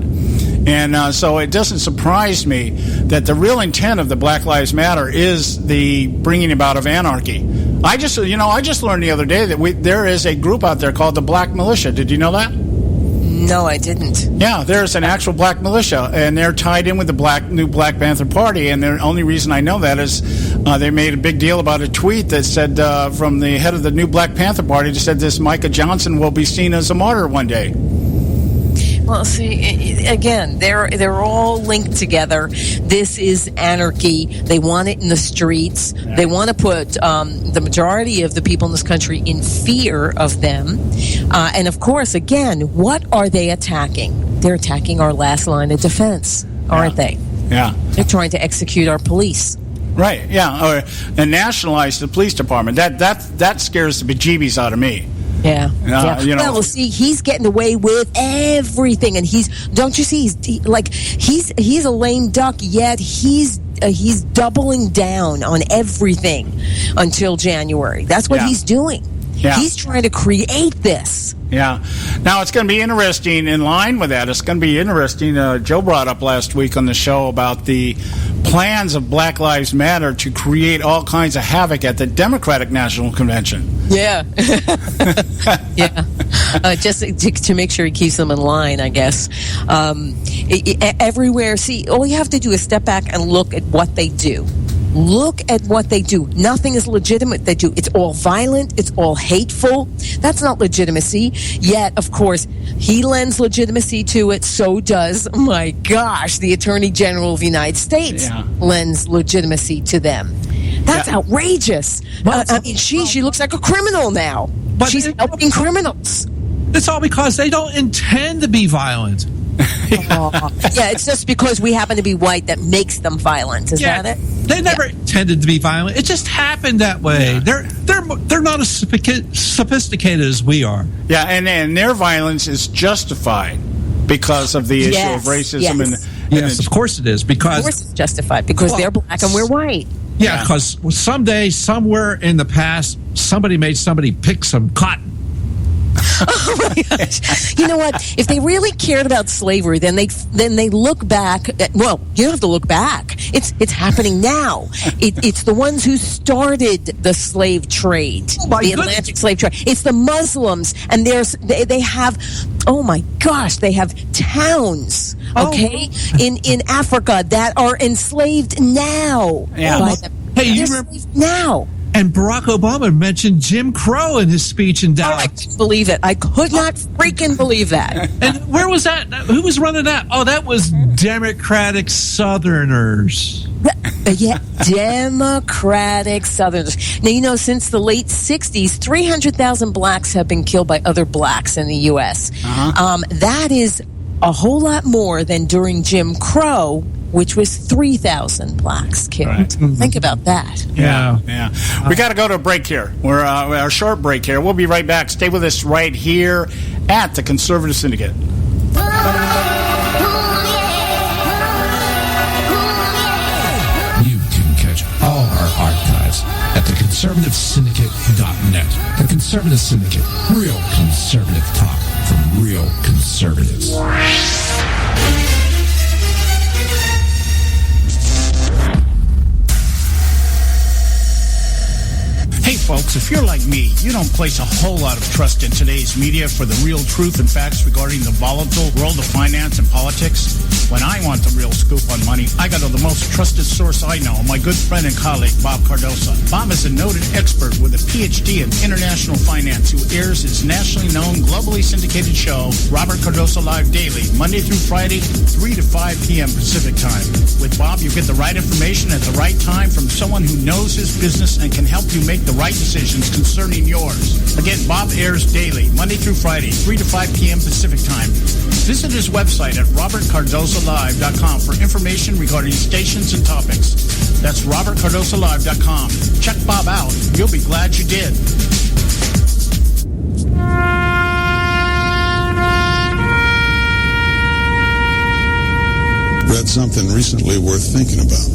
And so it doesn't surprise me that the real intent of the Black Lives Matter is the bringing about of anarchy. I just learned the other day that there is a group out there called the Black Militia. Did you know that? No, I didn't. Yeah, there's an actual Black Militia, and they're tied in with the new Black Panther Party. And the only reason I know that is they made a big deal about a tweet that said from the head of the new Black Panther Party, that said this Micah Johnson will be seen as a martyr one day. Well, see, again, they're all linked together. This is anarchy. They want it in the streets. They want to put the majority of the people in this country in fear of them. And, of course, again, what are they attacking? They're attacking our last line of defense, aren't they? Yeah. They're trying to execute our police. Right, yeah. And nationalize the police department. That scares the bejeebies out of me. Yeah. Well, see, he's getting away with everything, and don't you see? He's a lame duck, yet he's he's doubling down on everything until January. That's what he's doing. Yeah. He's trying to create this. Yeah. Now, it's going to be interesting in line with that. It's going to be interesting. Joe brought up last week on the show about the plans of Black Lives Matter to create all kinds of havoc at the Democratic National Convention. Yeah. Yeah. Just to make sure he keeps them in line, I guess. Everywhere. See, all you have to do is step back and look at what they do. Look at what they do. Nothing is legitimate they do. It's all violent. It's all hateful. That's not legitimacy. Yet, of course, he lends legitimacy to it. So does, my gosh, the Attorney General of the United States lends legitimacy to them. That's outrageous. I mean, she looks like a criminal now. But she's helping criminals. It's all because they don't intend to be violent. Yeah, it's just because we happen to be white that makes them violent. Is that it? They never intended to be violent. It just happened that way. Yeah. They're not as sophisticated as we are. Yeah, and their violence is justified because of the issue of racism. Yes, of course it is. Because of course it's justified because they're black and we're white. Yeah, because someday, somewhere in the past, somebody made somebody pick some cotton. Oh my gosh! You know what? If they really cared about slavery, then they look back. Well, you don't have to look back. It's happening now. It's the ones who started the slave trade, the Atlantic slave trade. It's the Muslims, and they have. Oh my gosh! They have towns. Okay, in Africa that are enslaved now. Yeah. Hey, you remember now? And Barack Obama mentioned Jim Crow in his speech in Dallas. I couldn't believe it. I could not freaking believe that. And where was that? Who was running that? Oh, that was Democratic Southerners. Yeah, Democratic Southerners. Now, you know, since the late 60s, 300,000 blacks have been killed by other blacks in the U.S. That is a whole lot more than during Jim Crow, which was 3,000 blacks killed. Right. Think about that. Yeah. We got to go to a break here. We're our short break here. We'll be right back. Stay with us right here at the Conservative Syndicate. You can catch all our archives at theconservativesyndicate.net. The Conservative Syndicate. Real conservative talk from real conservatives. Hey folks, if you're like me, you don't place a whole lot of trust in today's media for the real truth and facts regarding the volatile world of finance and politics. When I want the real scoop on money, I go to the most trusted source I know, my good friend and colleague, Bob Cardoso. Bob is a noted expert with a PhD in international finance who airs his nationally known, globally syndicated show, Robert Cardoso Live Daily, Monday through Friday, 3 to 5 p.m. Pacific Time. With Bob, you get the right information at the right time from someone who knows his business and can help you make the right decisions concerning yours. Again, Bob airs daily, Monday through Friday, 3 to 5 p.m. Pacific Time. Visit his website at robertcardosolive.com for information regarding stations and topics. That's robertcardosolive.com. Check Bob out. You'll be glad you did. Read something recently worth thinking about.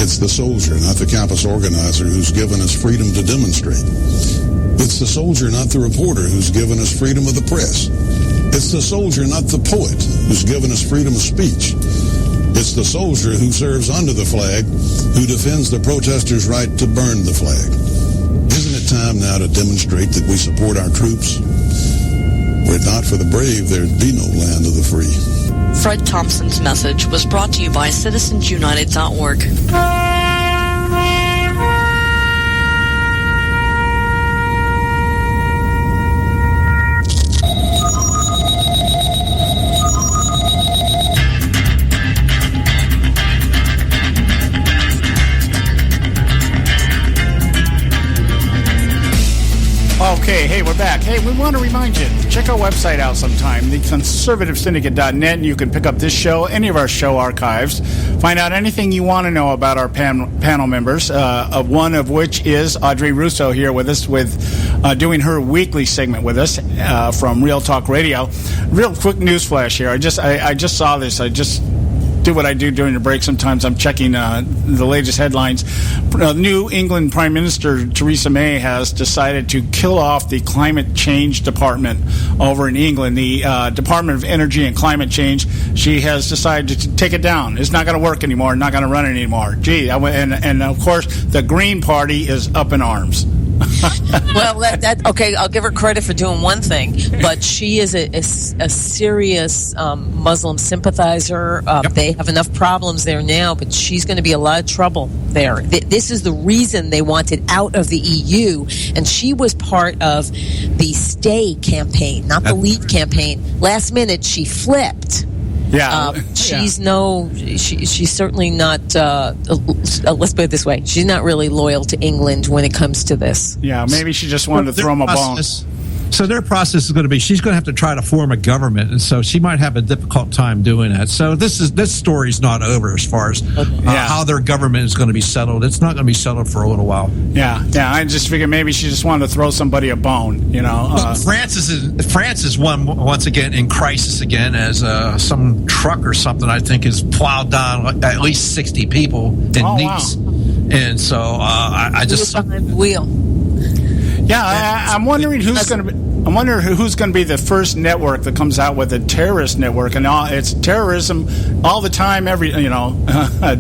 It's the soldier, not the campus organizer, who's given us freedom to demonstrate. It's the soldier, not the reporter, who's given us freedom of the press. It's the soldier, not the poet, who's given us freedom of speech. It's the soldier who serves under the flag, who defends the protesters' right to burn the flag. Isn't it time now to demonstrate that we support our troops? Were it not for the brave, there'd be no land of the free. Fred Thompson's message was brought to you by citizensunited.org. Okay, hey, we're back. Hey, we want to remind you, check our website out sometime, theconservativesyndicate.net, and you can pick up this show, any of our show archives, find out anything you want to know about our panel members, one of which is Audrey Russo here with us, doing her weekly segment with us from Real Talk Radio. Real quick news flash here. I just saw this. I just do what I do during the break. Sometimes I'm checking the latest headlines. New England Prime Minister Theresa May has decided to kill off the Climate Change Department over in England, the Department of Energy and Climate Change. She has decided to take it down. It's not going to work anymore, not going to run anymore. Gee, and of course, the Green Party is up in arms. Well, okay, I'll give her credit for doing one thing, but she is a serious Muslim sympathizer. They have enough problems there now, but she's going to be a lot of trouble there. This is the reason they wanted out of the EU, and she was part of the Stay campaign, not the Leave campaign. Last minute, she flipped. Yeah, she's certainly not. Let's put it this way: she's not really loyal to England when it comes to this. Yeah, maybe she just wanted to throw him a bone. So their process is going to be she's going to have to try to form a government, and so she might have a difficult time doing that. So this story's not over as far as how their government is going to be settled. It's not going to be settled for a little while. Yeah. I just figured maybe she just wanted to throw somebody a bone. France is once again in crisis again as some truck or something I think has plowed down at least 60 people in Nice, and so I just behind the wheel. Yeah, I'm wondering who's going to be. I'm wondering who's going to be the first network that comes out with a terrorist network, and it's terrorism all the time.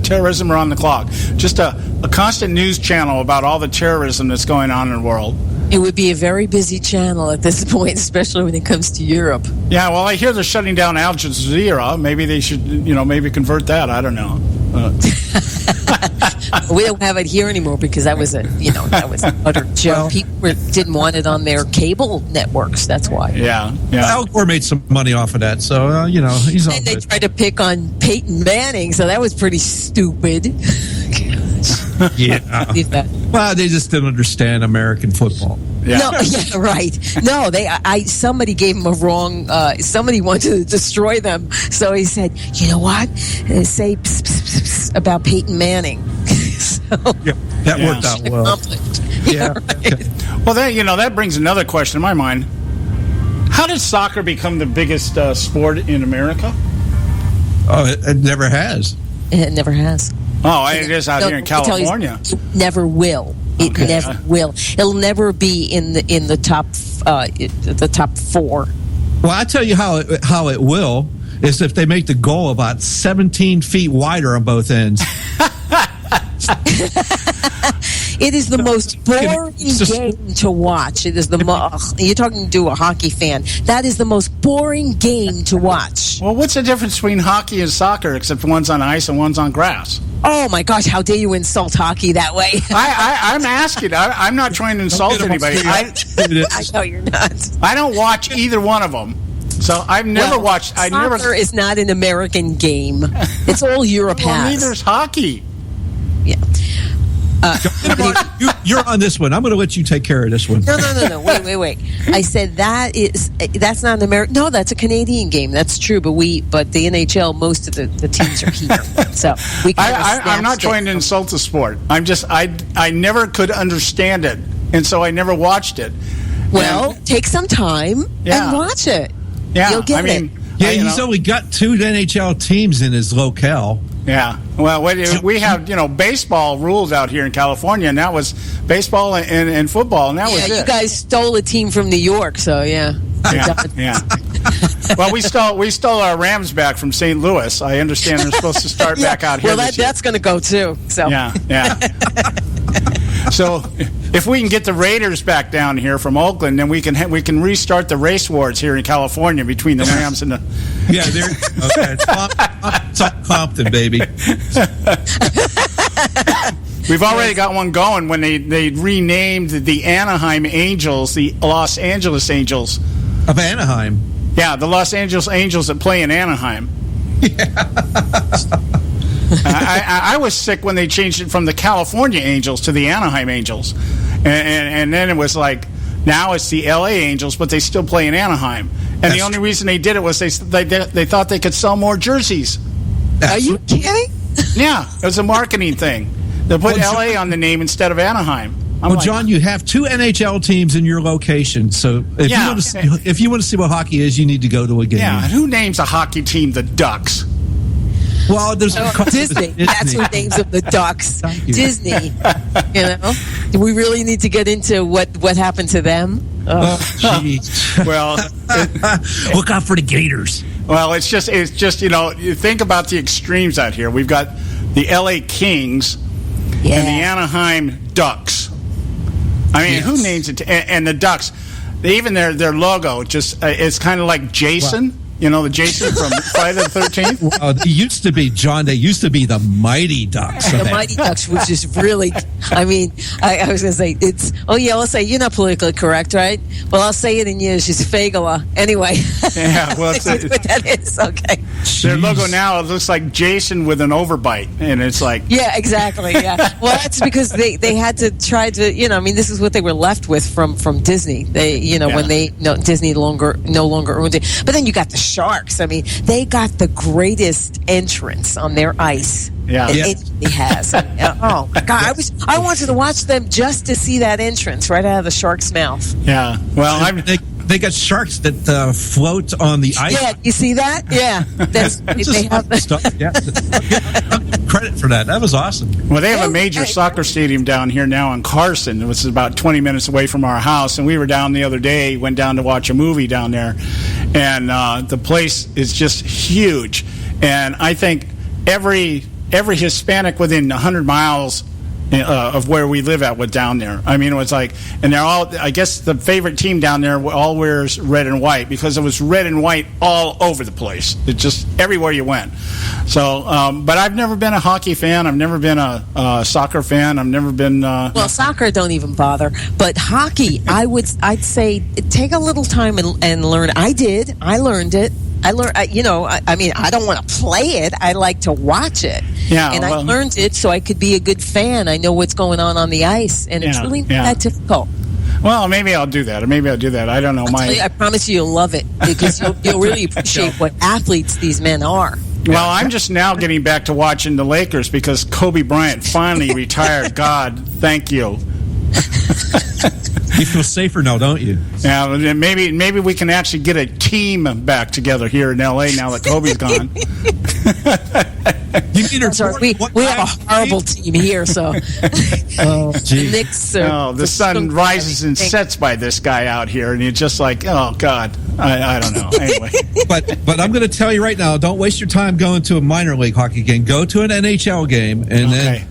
Terrorism around the clock. Just a constant news channel about all the terrorism that's going on in the world. It would be a very busy channel at this point, especially when it comes to Europe. Yeah, well, I hear they're shutting down Al Jazeera. Maybe they should, maybe convert that. I don't know. We don't have it here anymore because that was an utter joke. People didn't want it on their cable networks. That's why. Yeah. Al Gore made some money off of that, so he's. And they tried to pick on Peyton Manning, so that was pretty stupid. Yeah. Well, they just didn't understand American football. Yeah. No, yeah, right. No, somebody gave him a wrong. Somebody wanted to destroy them, so he said, "You know what? Say pss, pss, pss, pss about Peyton Manning." That worked out well. Yeah. Right. Okay. Well, that brings another question in my mind. How did soccer become the biggest sport in America? Oh, it never has. It never has. Oh, it is out here in California. It never will. It never will. It'll never be in the top four. Well, I tell you how it will is if they make the goal about 17 feet wider on both ends. It is the most boring game to watch. It is you're talking to a hockey fan. That is the most boring game to watch. Well, what's the difference between hockey and soccer except one's on ice and one's on grass? Oh my gosh! How dare you insult hockey that way? I'm asking. I'm not trying to insult anybody. I know you're not. I don't watch either one of them. So I've never watched. Soccer is not an American game. It's all Europe has. Well, neither's hockey. Yeah. You're on this one. I'm going to let you take care of this one. No. Wait. I said that's not an American. No, that's a Canadian game. That's true. But the NHL, most of the teams are here. So I'm not trying to insult the sport. I'm just I never could understand it, and so I never watched it. Well, take some time and watch it. Yeah, you'll get it. Yeah, he's only got 2 NHL teams in his locale. Yeah. Well, we have, baseball rules out here in California, and that was baseball and football, and that was it. You guys stole a team from New York, so yeah. Well, we stole our Rams back from St. Louis. I understand they're supposed to start back out here. Well, that's going to go too. So yeah. So if we can get the Raiders back down here from Oakland, then we can restart the race wars here in California between the Rams and the. Yeah, it's Compton, baby. We've already got one going when they renamed the Anaheim Angels the Los Angeles Angels. Of Anaheim. Yeah, the Los Angeles Angels that play in Anaheim. Yeah. I was sick when they changed it from the California Angels to the Anaheim Angels. And then it was like, now it's the LA Angels, but they still play in Anaheim. And the only reason they did it was they thought they could sell more jerseys. Are you kidding? Yeah, it was a marketing thing. They put LA on the name instead of Anaheim. John, you have 2 NHL teams in your location, so if you want to see what hockey is, you need to go to a game. Yeah, who names a hockey team the Ducks? Well, there's Disney. That's who names them the ducks. Disney. We really need to get into what happened to them. Well, look out for the Gators. Well, it's just you think about the extremes out here. We've got the LA Kings and the Anaheim Ducks. I mean, who names it? And the Ducks, even their logo, just it's kind of like Jason. Wow. The Jason from Friday the 13th? Well, they used to be, John, the Mighty Ducks. The Mighty Ducks, which is really, I mean, I was going to say, I'll say, you're not politically correct, right? Well, I'll say it in years, it's Fagala. Anyway. Yeah, well, that's what that is, okay. Their logo now, it looks like Jason with an overbite, and it's like... Yeah, exactly, yeah. Well, that's because they had to try to, this is what they were left with from Disney. They, when Disney no longer owned it. But then you got the Sharks. I mean, they got the greatest entrance on their ice. Yeah, it has. Oh my God! I wanted to watch them just to see that entrance right out of the Shark's mouth. Yeah. Well, they got sharks that float on the ice. Yeah, you see that? Yeah, they have stuff. Yeah, credit for that. That was awesome. Well, they have a major soccer stadium down here now in Carson, which is about 20 minutes away from our house. And we were down the other day. Went down to watch a movie down there, and the place is just huge. And I think every Hispanic within 100 miles of where we live at was down there. I mean, it was like, and they're all, I guess the favorite team down there all wears red and white because it was red and white all over the place. It just, everywhere you went. So, but I've never been a hockey fan. I've never been a soccer fan. I've never been... well, soccer don't even bother. But hockey, I'd say take a little time and learn. I did. I learned it. I don't want to play it. I like to watch it. Yeah, and I learned it so I could be a good fan. I know what's going on the ice, and it's really not that difficult. Well, maybe I'll do that, or maybe I'll do that. I don't know. I promise you, you'll love it because you'll really appreciate what athletes these men are. Well, I'm just now getting back to watching the Lakers because Kobe Bryant finally retired. God, thank you. You feel safer now, don't you? Yeah, maybe we can actually get a team back together here in L.A. now that Kobe's gone. We have a horrible team here, so. The sun rises and sets by this guy out here, and you're just like, oh God, I don't know. Anyway, but I'm going to tell you right now, don't waste your time going to a minor league hockey game. Go to an NHL game, and then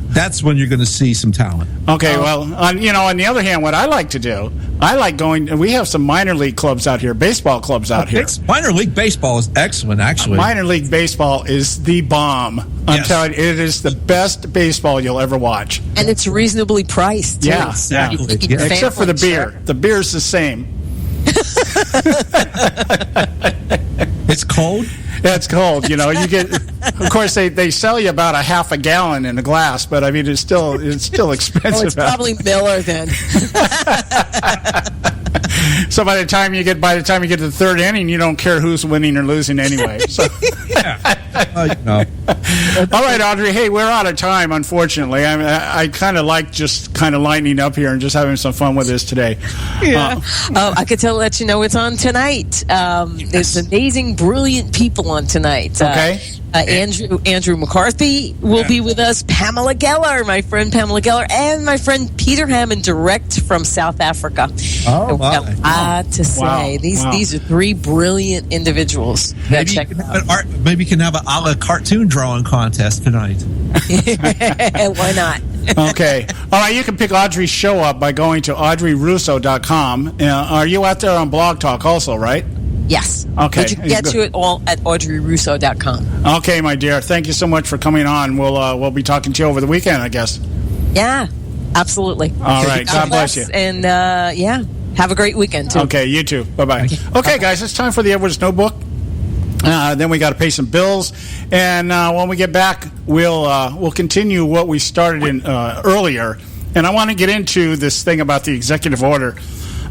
that's when you're going to see some talent. Okay, well, on the other hand, what I like to do, I like going. We have some minor league clubs out here, baseball clubs out here. Minor league baseball is excellent, actually. Minor league baseball is the bomb. I'm telling you, it is the best baseball you'll ever watch, and it's reasonably priced. Too. Yeah, exactly. Except for the beer. The beer's the same. It's cold. Yeah, it's cold. You get. Of course, they sell you about a half a gallon in a glass, but I mean, it's still expensive. Well, it's probably Miller then. So by the time you get to the third inning, you don't care who's winning or losing anyway. So. All right, Audrey. Hey, we're out of time, unfortunately. I kind of like just kind of lining up here and just having some fun with this today. Yeah. I could let you know it's on tonight. There's amazing, brilliant people on tonight. Okay. Andrew McCarthy will be with us. Pamela Geller, my friend Pamela Geller, and my friend Peter Hammond, direct from South Africa. Oh, wow. A lot to say. Wow. These are three brilliant individuals. Maybe you can have an a la cartoon drawing contest tonight. Why not? Okay. All right, you can pick Audrey's show up by going to audreyrusso.com. Are you out there on Blog Talk also, right? Yes. Okay. But you can get to it all at audreyrusso.com. Okay, my dear. Thank you so much for coming on. We'll be talking to you over the weekend, I guess. Yeah, absolutely. All right. God bless you. And, have a great weekend, too. Okay, you too. Bye-bye. Okay, guys, it's time for the Edwards Notebook. Then we got to pay some bills. And when we get back, we'll continue what we started in earlier. And I want to get into this thing about the executive order.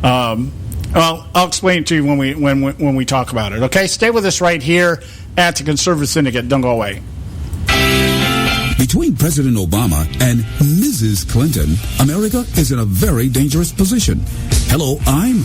Well, I'll explain it to you when we talk about it. Okay, stay with us right here at the Conservative Syndicate. Don't go away. Between President Obama and Mrs. Clinton, America is in a very dangerous position. Hello, I'm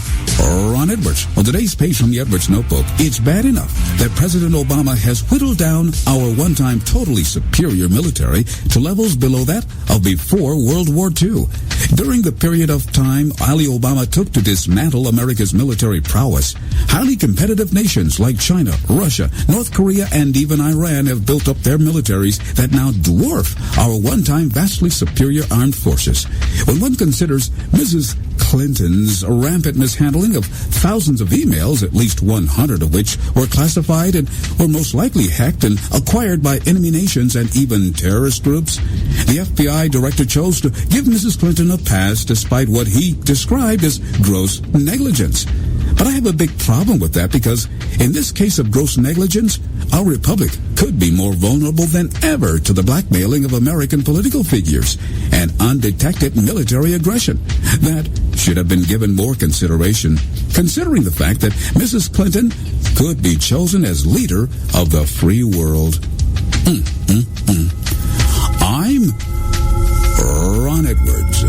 Ron Edwards. On today's page from the Edwards Notebook, it's bad enough that President Obama has whittled down our one-time totally superior military to levels below that of before World War II. During the period of time Ali Obama took to dismantle America's military prowess, highly competitive nations like China, Russia, North Korea, and even Iran have built up their militaries that now dwarf our one-time vastly superior armed forces. When one considers Mrs. Clinton's rampant mishandling of thousands of emails, at least 100 of which were classified and were most likely hacked and acquired by enemy nations and even terrorist groups, the FBI director chose to give Mrs. Clinton a pass despite what he described as gross negligence. But I have a big problem with that because in this case of gross negligence, our republic could be more vulnerable than ever to the blackmailing of American political figures and undetected military aggression. That should have been given more consideration, considering the fact that Mrs. Clinton could be chosen as leader of the free world. I'm Ron Edwards.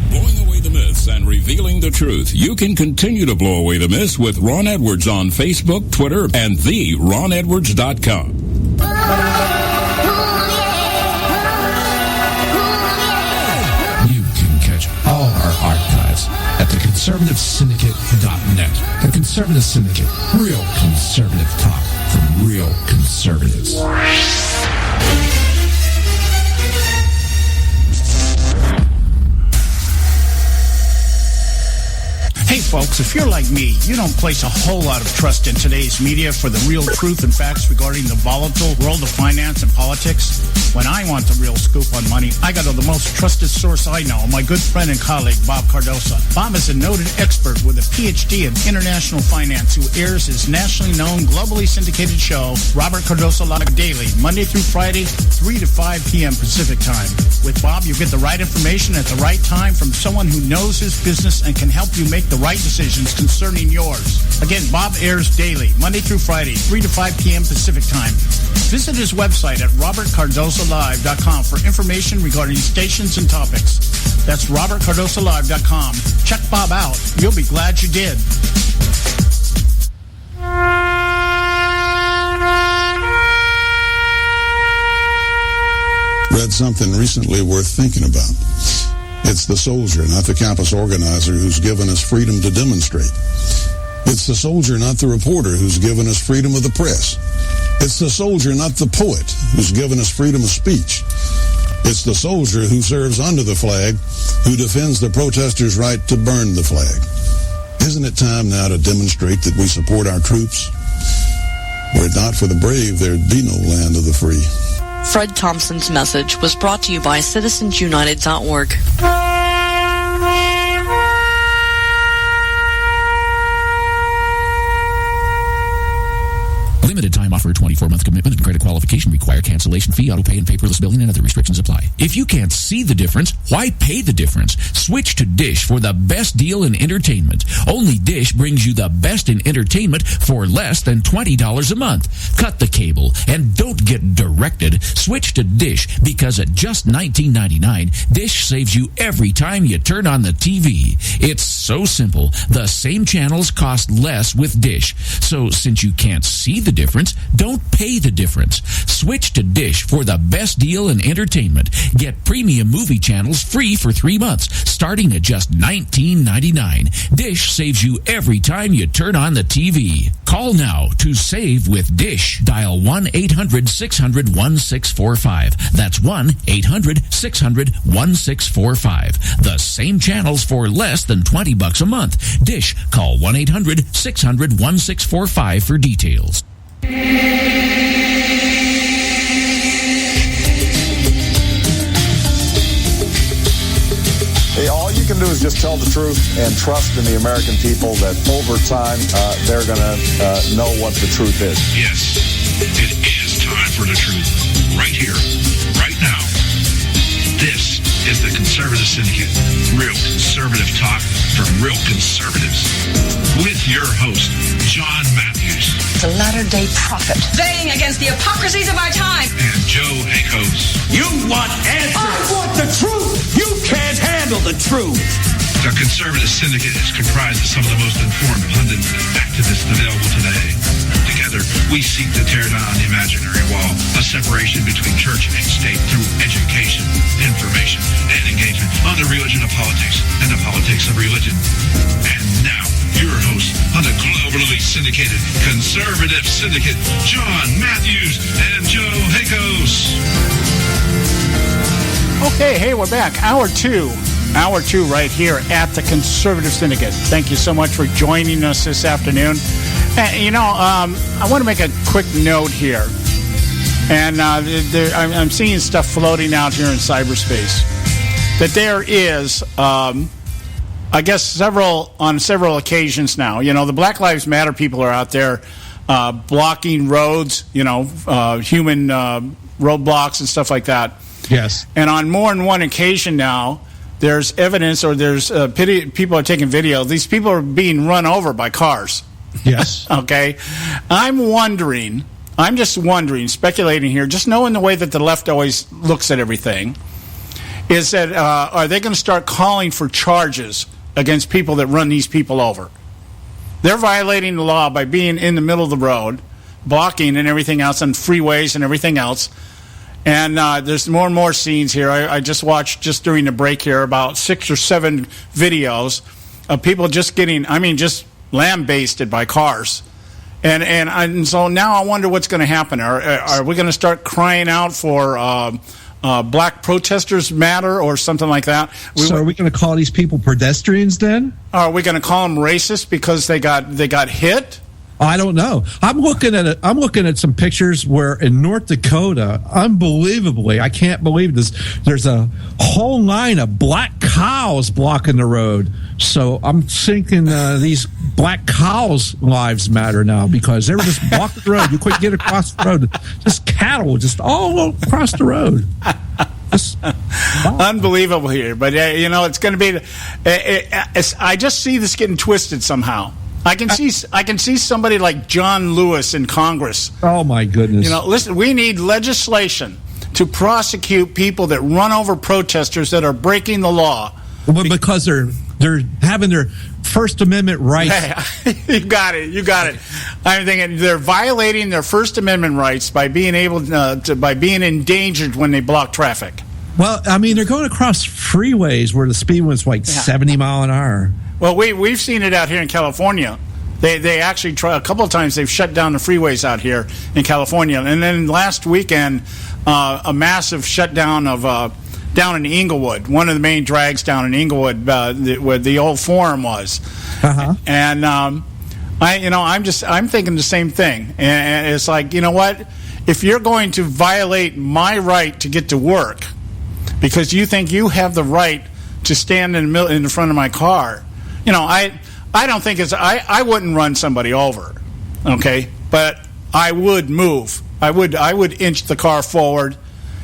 Blowing away the myths and revealing the truth. You can continue to blow away the myths with Ron Edwards on Facebook, Twitter, and theronedwards.com. You can catch all our archives at theconservativesyndicate.net. The Conservative Syndicate. Real conservative talk from real conservatives. Hey folks, if you're like me, you don't place a whole lot of trust in today's media for the real truth and facts regarding the volatile world of finance and politics. When I want the real scoop on money, I go to the most trusted source I know, my good friend and colleague, Bob Cardosa. Bob is a noted expert with a PhD in international finance who airs his nationally known, globally syndicated show, Robert Cardosa Live Daily, Monday through Friday, 3 to 5 p.m. Pacific Time. With Bob, you get the right information at the right time from someone who knows his business and can help you make the right decisions concerning yours. Again, Bob airs daily, Monday through Friday, 3 to 5 p.m. Pacific Time. Visit his website at robertcardosalive.com for information regarding stations and topics. That's robertcardosalive.com. Check Bob out. You'll be glad you did. Read something recently worth thinking about. It's the soldier, not the campus organizer, who's given us freedom to demonstrate. It's the soldier, not the reporter, who's given us freedom of the press. It's the soldier, not the poet, who's given us freedom of speech. It's the soldier who serves under the flag, who defends the protesters' right to burn the flag. Isn't it time now to demonstrate that we support our troops? Were it not for the brave, there'd be no land of the free. Fred Thompson's message was brought to you by citizensunited.org. Limited time offer, 24-month commitment and credit qualification require cancellation fee, auto pay, and paperless billing and other restrictions apply. If you can't see the difference, why pay the difference? Switch to Dish for the best deal in entertainment. Only Dish brings you the best in entertainment for less than $20 a month. Cut the cable and don't get directed. Switch to Dish because at just $19.99, Dish saves you every time you turn on the TV. It's so simple. The same channels cost less with Dish. So since you can't see the difference, don't pay the difference. Switch to Dish for the best deal in entertainment. Get premium movie channels free for 3 months, starting at just $19.99. Dish saves you every time you turn on the TV. Call now to save with Dish. Dial 1-800-600-1645. That's 1-800-600-1645. The same channels for less than $20 a month. Dish. Call 1-800-600-1645 for details. Hey, all you can do is just tell the truth and trust in the American people that over time they're going to know what the truth is. Yes, it is time for the truth. Right here, right now. This is the Conservative Syndicate, real conservative talk from real conservatives. With your host, John Matthews. The latter-day prophet. Weighing against the hypocrisies of our time. And Joe Hakos. You want answers. I want the truth. You can't handle the truth. The Conservative Syndicate is comprised of some of the most informed pundits and activists available today. Together, we seek to tear down the imaginary wall, a separation between church and state through education, information, and engagement on the religion of politics and the politics of religion. And now, your host on the globally syndicated Conservative Syndicate, John Matthews and Joe Hakos. Okay, hey, we're back. Hour two right here at the Conservative Syndicate. Thank you so much for joining us this afternoon. And, I want to make a quick note here. And I'm seeing stuff floating out here in cyberspace. That there is, I guess, on several occasions now, the Black Lives Matter people are out there blocking roads, human roadblocks and stuff like that. Yes. And on more than one occasion now, there's evidence or there's people are taking video. These people are being run over by cars. Yes. Okay. I'm just wondering, speculating here, just knowing the way that the left always looks at everything, is that are they going to start calling for charges against people that run these people over? They're violating the law by being in the middle of the road, blocking and everything else, on freeways and everything else. And there's more and more scenes here. I just watched, just during the break here, about 6 or 7 videos of people just just lambasted by cars. And so now I wonder what's going to happen. Are we going to start crying out for black protesters matter or something like that? So are we going to call these people pedestrians then? Are we going to call them racist because they got hit? I don't know. I'm looking at some pictures where in North Dakota, unbelievably, I can't believe this. There's a whole line of black cows blocking the road. So I'm thinking these black cows' lives matter now because they were just blocking the road. You couldn't get across the road. Just cattle, just all across the road. Unbelievable here, but it's going to be. I just see this getting twisted somehow. I can see somebody like John Lewis in Congress. Oh my goodness! Listen, we need legislation to prosecute people that run over protesters that are breaking the law. Well, because they're having their First Amendment rights. Hey, you got it. I'm thinking they're violating their First Amendment rights by being able by being endangered when they block traffic. Well, I mean, they're going across freeways where the speed was like 70 mile an hour. Well, we've seen it out here in California. They actually try a couple of times. They've shut down the freeways out here in California, and then last weekend, a massive shutdown of down in Inglewood, one of the main drags down in Inglewood, where the old Forum was. And I'm thinking the same thing. And it's like, you know what? If you're going to violate my right to get to work because you think you have the right to stand in the front of my car. I don't think I wouldn't run somebody over, okay? But I would move. I would inch the car forward,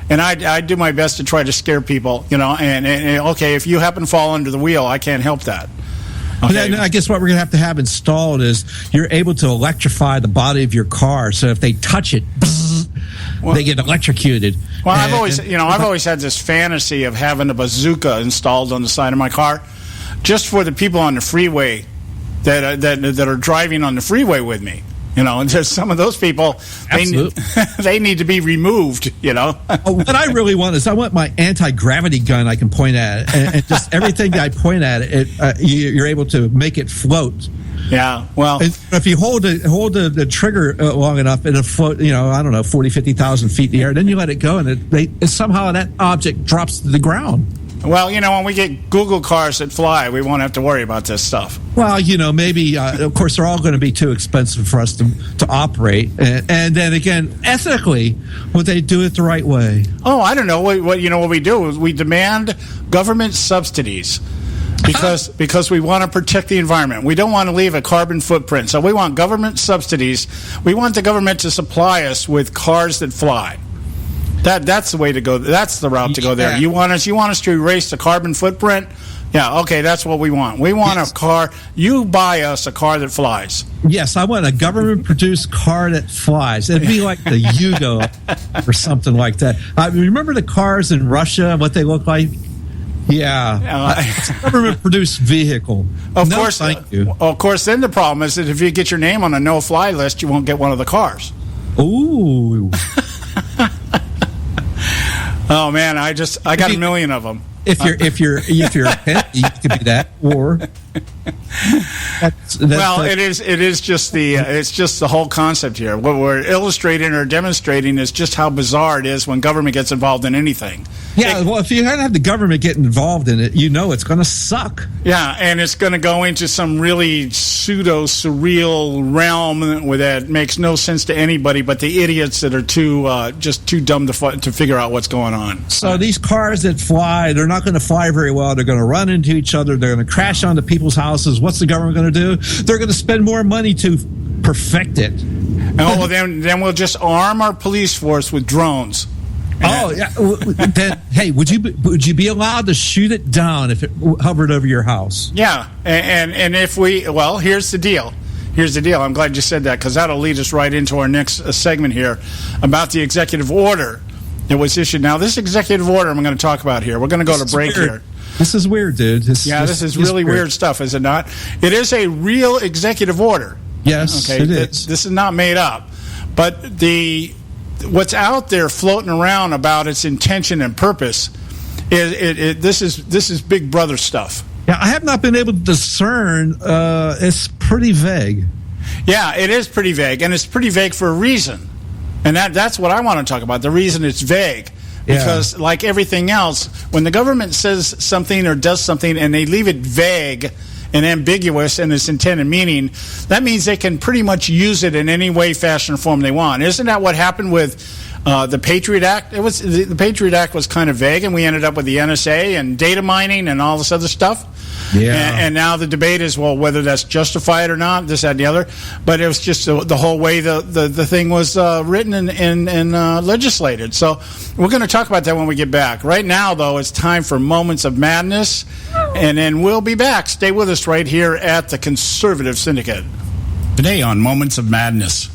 and I'd do my best to try to scare people, And okay, if you happen to fall under the wheel, I can't help that. Okay. I guess what we're going to have installed is you're able to electrify the body of your car, so if they touch it, they get electrocuted. Well, I've always had this fantasy of having a bazooka installed on the side of my car, just for the people on the freeway that are driving on the freeway with me. And there's some of those people, they need to be removed, What I really want is I want my anti-gravity gun I can point at, and just everything that I point at it, you're able to make it float. Yeah, well, if you hold the trigger long enough, it'll float, 40, 50,000 feet in the air. Then you let it go, and somehow that object drops to the ground. Well, when we get Google cars that fly, we won't have to worry about this stuff. Well, maybe, of course, they're all going to be too expensive for us to operate. And then again, ethically, would they do it the right way? Oh, I don't know. What we do is we demand government subsidies because we want to protect the environment. We don't want to leave a carbon footprint. So we want government subsidies. We want the government to supply us with cars that fly. That's the way to go. That's the route to go there. You want us to erase the carbon footprint? Yeah, okay, that's what we want. We want a car. You buy us a car that flies. Yes, I want a government-produced car that flies. It'd be like the Yugo or something like that. Remember the cars in Russia, what they look like? Yeah. It's a government-produced vehicle. Of course, thank you. Of course, then the problem is that if you get your name on a no-fly list, you won't get one of the cars. Ooh. Oh, man, I got a million of them. If you're a pet, you could be that, or it's just the whole concept here. What we're illustrating or demonstrating is just how bizarre it is when government gets involved in anything. Yeah, well, if you have the government get involved in it, it's going to suck. Yeah, and it's going to go into some really pseudo-surreal realm where that makes no sense to anybody but the idiots that are too dumb to figure out what's going on. So these cars that fly, they're not going to fly very well. They're going to run into each other. They're going to crash onto people's houses. What's the government going to do? They're going to spend more money to perfect it. Oh, well, then we'll just arm our police force with drones. Oh, yeah. Then, hey, would you be allowed to shoot it down if it hovered over your house? Yeah, and if here's the deal. Here's the deal. I'm glad you said that because that'll lead us right into our next segment here about the executive order that was issued. Now, this executive order I'm going to talk about here. We're going to go to break here. This is weird, dude. This is really weird stuff, is it not? It is a real executive order. Yes, okay, it is. This is not made up, but what's out there floating around about its intention and purpose this is Big Brother stuff. Yeah, I have not been able to discern. It's pretty vague. Yeah, it is pretty vague, and it's pretty vague for a reason. And that's what I want to talk about, the reason it's vague. Because like everything else, when the government says something or does something and they leave it vague and ambiguous in its intended meaning, that means they can pretty much use it in any way, fashion, or form they want. Isn't that what happened with the Patriot Act? The Patriot Act was kind of vague, and we ended up with the NSA and data mining and all this other stuff. Yeah. And now the debate is, well, whether that's justified or not, this, that, and the other. But it was just the whole way the thing was written and legislated. So we're going to talk about that when we get back. Right now, though, it's time for Moments of Madness. And then we'll be back. Stay with us right here at the Conservative Syndicate. Today on Moments of Madness.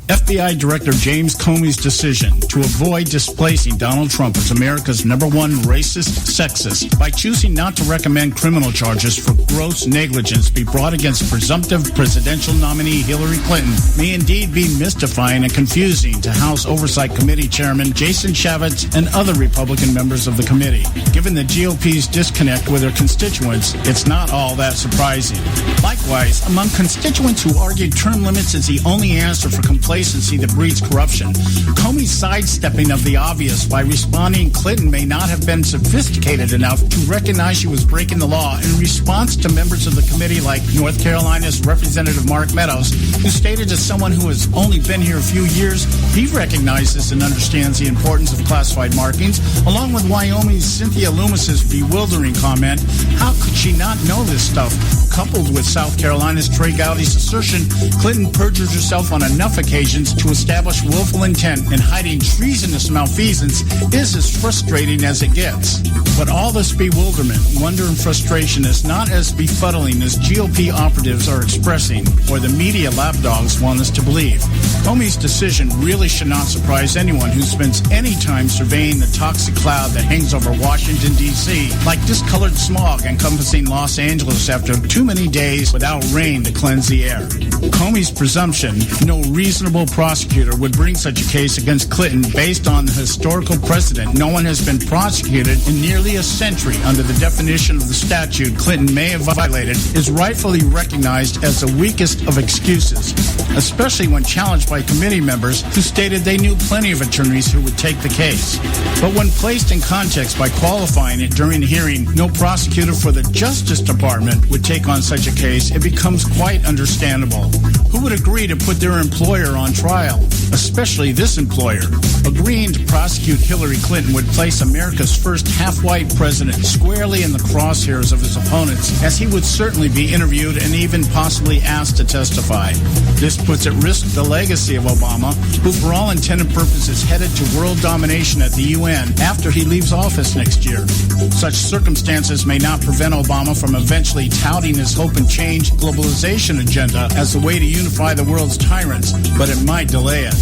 FBI Director James Comey's decision to avoid displacing Donald Trump as America's #1 racist sexist by choosing not to recommend criminal charges for gross negligence be brought against presumptive presidential nominee Hillary Clinton may indeed be mystifying and confusing to House Oversight Committee Chairman Jason Chaffetz and other Republican members of the committee. Given the GOP's disconnect with their constituents, it's not all that surprising. Likewise, among constituents who argued term limits is the only answer for complacency that breeds corruption, Comey's sidestepping of the obvious by responding Clinton may not have been sophisticated enough to recognize she was breaking the law in response to members of the committee like North Carolina's Representative Mark Meadows, who stated as someone who has only been here a few years, he recognizes and understands the importance of classified markings, along with Wyoming's Cynthia Loomis's bewildering comment, how could she not know this stuff? Coupled with South Carolina's Trey Gowdy's assertion, Clinton perjured herself on enough occasions to establish willful intent, and hiding treasonous malfeasance is as frustrating as it gets. But all this bewilderment, wonder, and frustration is not as befuddling as GOP operatives are expressing, or the media lapdogs want us to believe. Comey's decision really should not surprise anyone who spends any time surveying the toxic cloud that hangs over Washington, D.C., like discolored smog encompassing Los Angeles after too many days without rain to cleanse the air. Comey's presumption, no reasonable prosecutor would bring such a case against Clinton based on the historical precedent. No one has been prosecuted in nearly a century under the definition of the statute Clinton may have violated, is rightfully recognized as the weakest of excuses, especially when challenged by committee members who stated they knew plenty of attorneys who would take the case. But when placed in context by qualifying it during the hearing, no prosecutor for the Justice Department would take on such a case, it becomes quite understandable. Who would agree to put their employer on trial? especially this employer. Agreeing to prosecute Hillary Clinton would place America's first half-white president squarely in the crosshairs of his opponents, as he would certainly be interviewed and even possibly asked to testify. This puts at risk the legacy of Obama, who for all intended purposes is headed to world domination at the UN after he leaves office next year. Such circumstances may not prevent Obama from eventually touting his hope and change globalization agenda as the way to unify the world's tyrants, but it might delay it.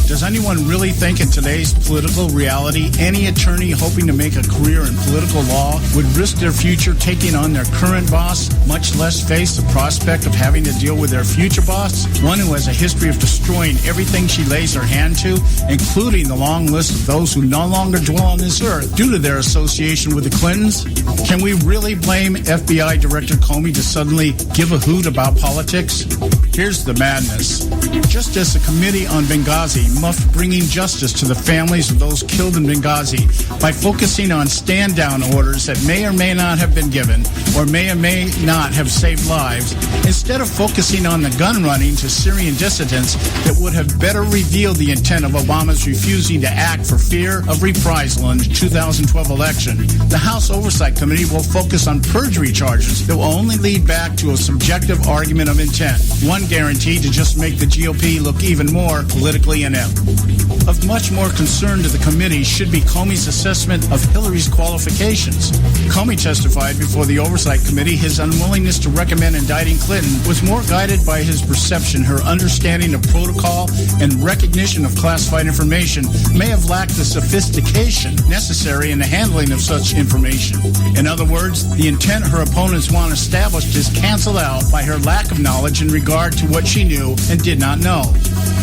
Does anyone really think in today's political reality any attorney hoping to make a career in political law would risk their future taking on their current boss, much less face the prospect of having to deal with their future boss, one who has a history of destroying everything she lays her hand to, including the long list of those who no longer dwell on this earth due to their association with the Clintons? Can we really blame FBI Director Comey to suddenly give a hoot about politics? Here's the madness. Just as the Committee on Benghazi muffed bringing justice to the families of those killed in Benghazi by focusing on stand-down orders that may or may not have been given or may not have saved lives, instead of focusing on the gun running to Syrian dissidents that would have better revealed the intent of Obama's refusing to act for fear of reprisal in the 2012 election, the House Oversight Committee will focus on perjury charges that will only lead back to a subjective argument of intent, one guaranteed to just make the GOP look even more politically inept. Of much more concern to the committee should be Comey's assessment of Hillary's qualifications. Comey testified before the Oversight Committee his unwillingness to recommend indicting Clinton was more guided by his perception her understanding of protocol and recognition of classified information may have lacked the sophistication necessary in the handling of such information. In other words, the intent her opponents want established is canceled out by her lack of knowledge in regard to what she knew and did not know.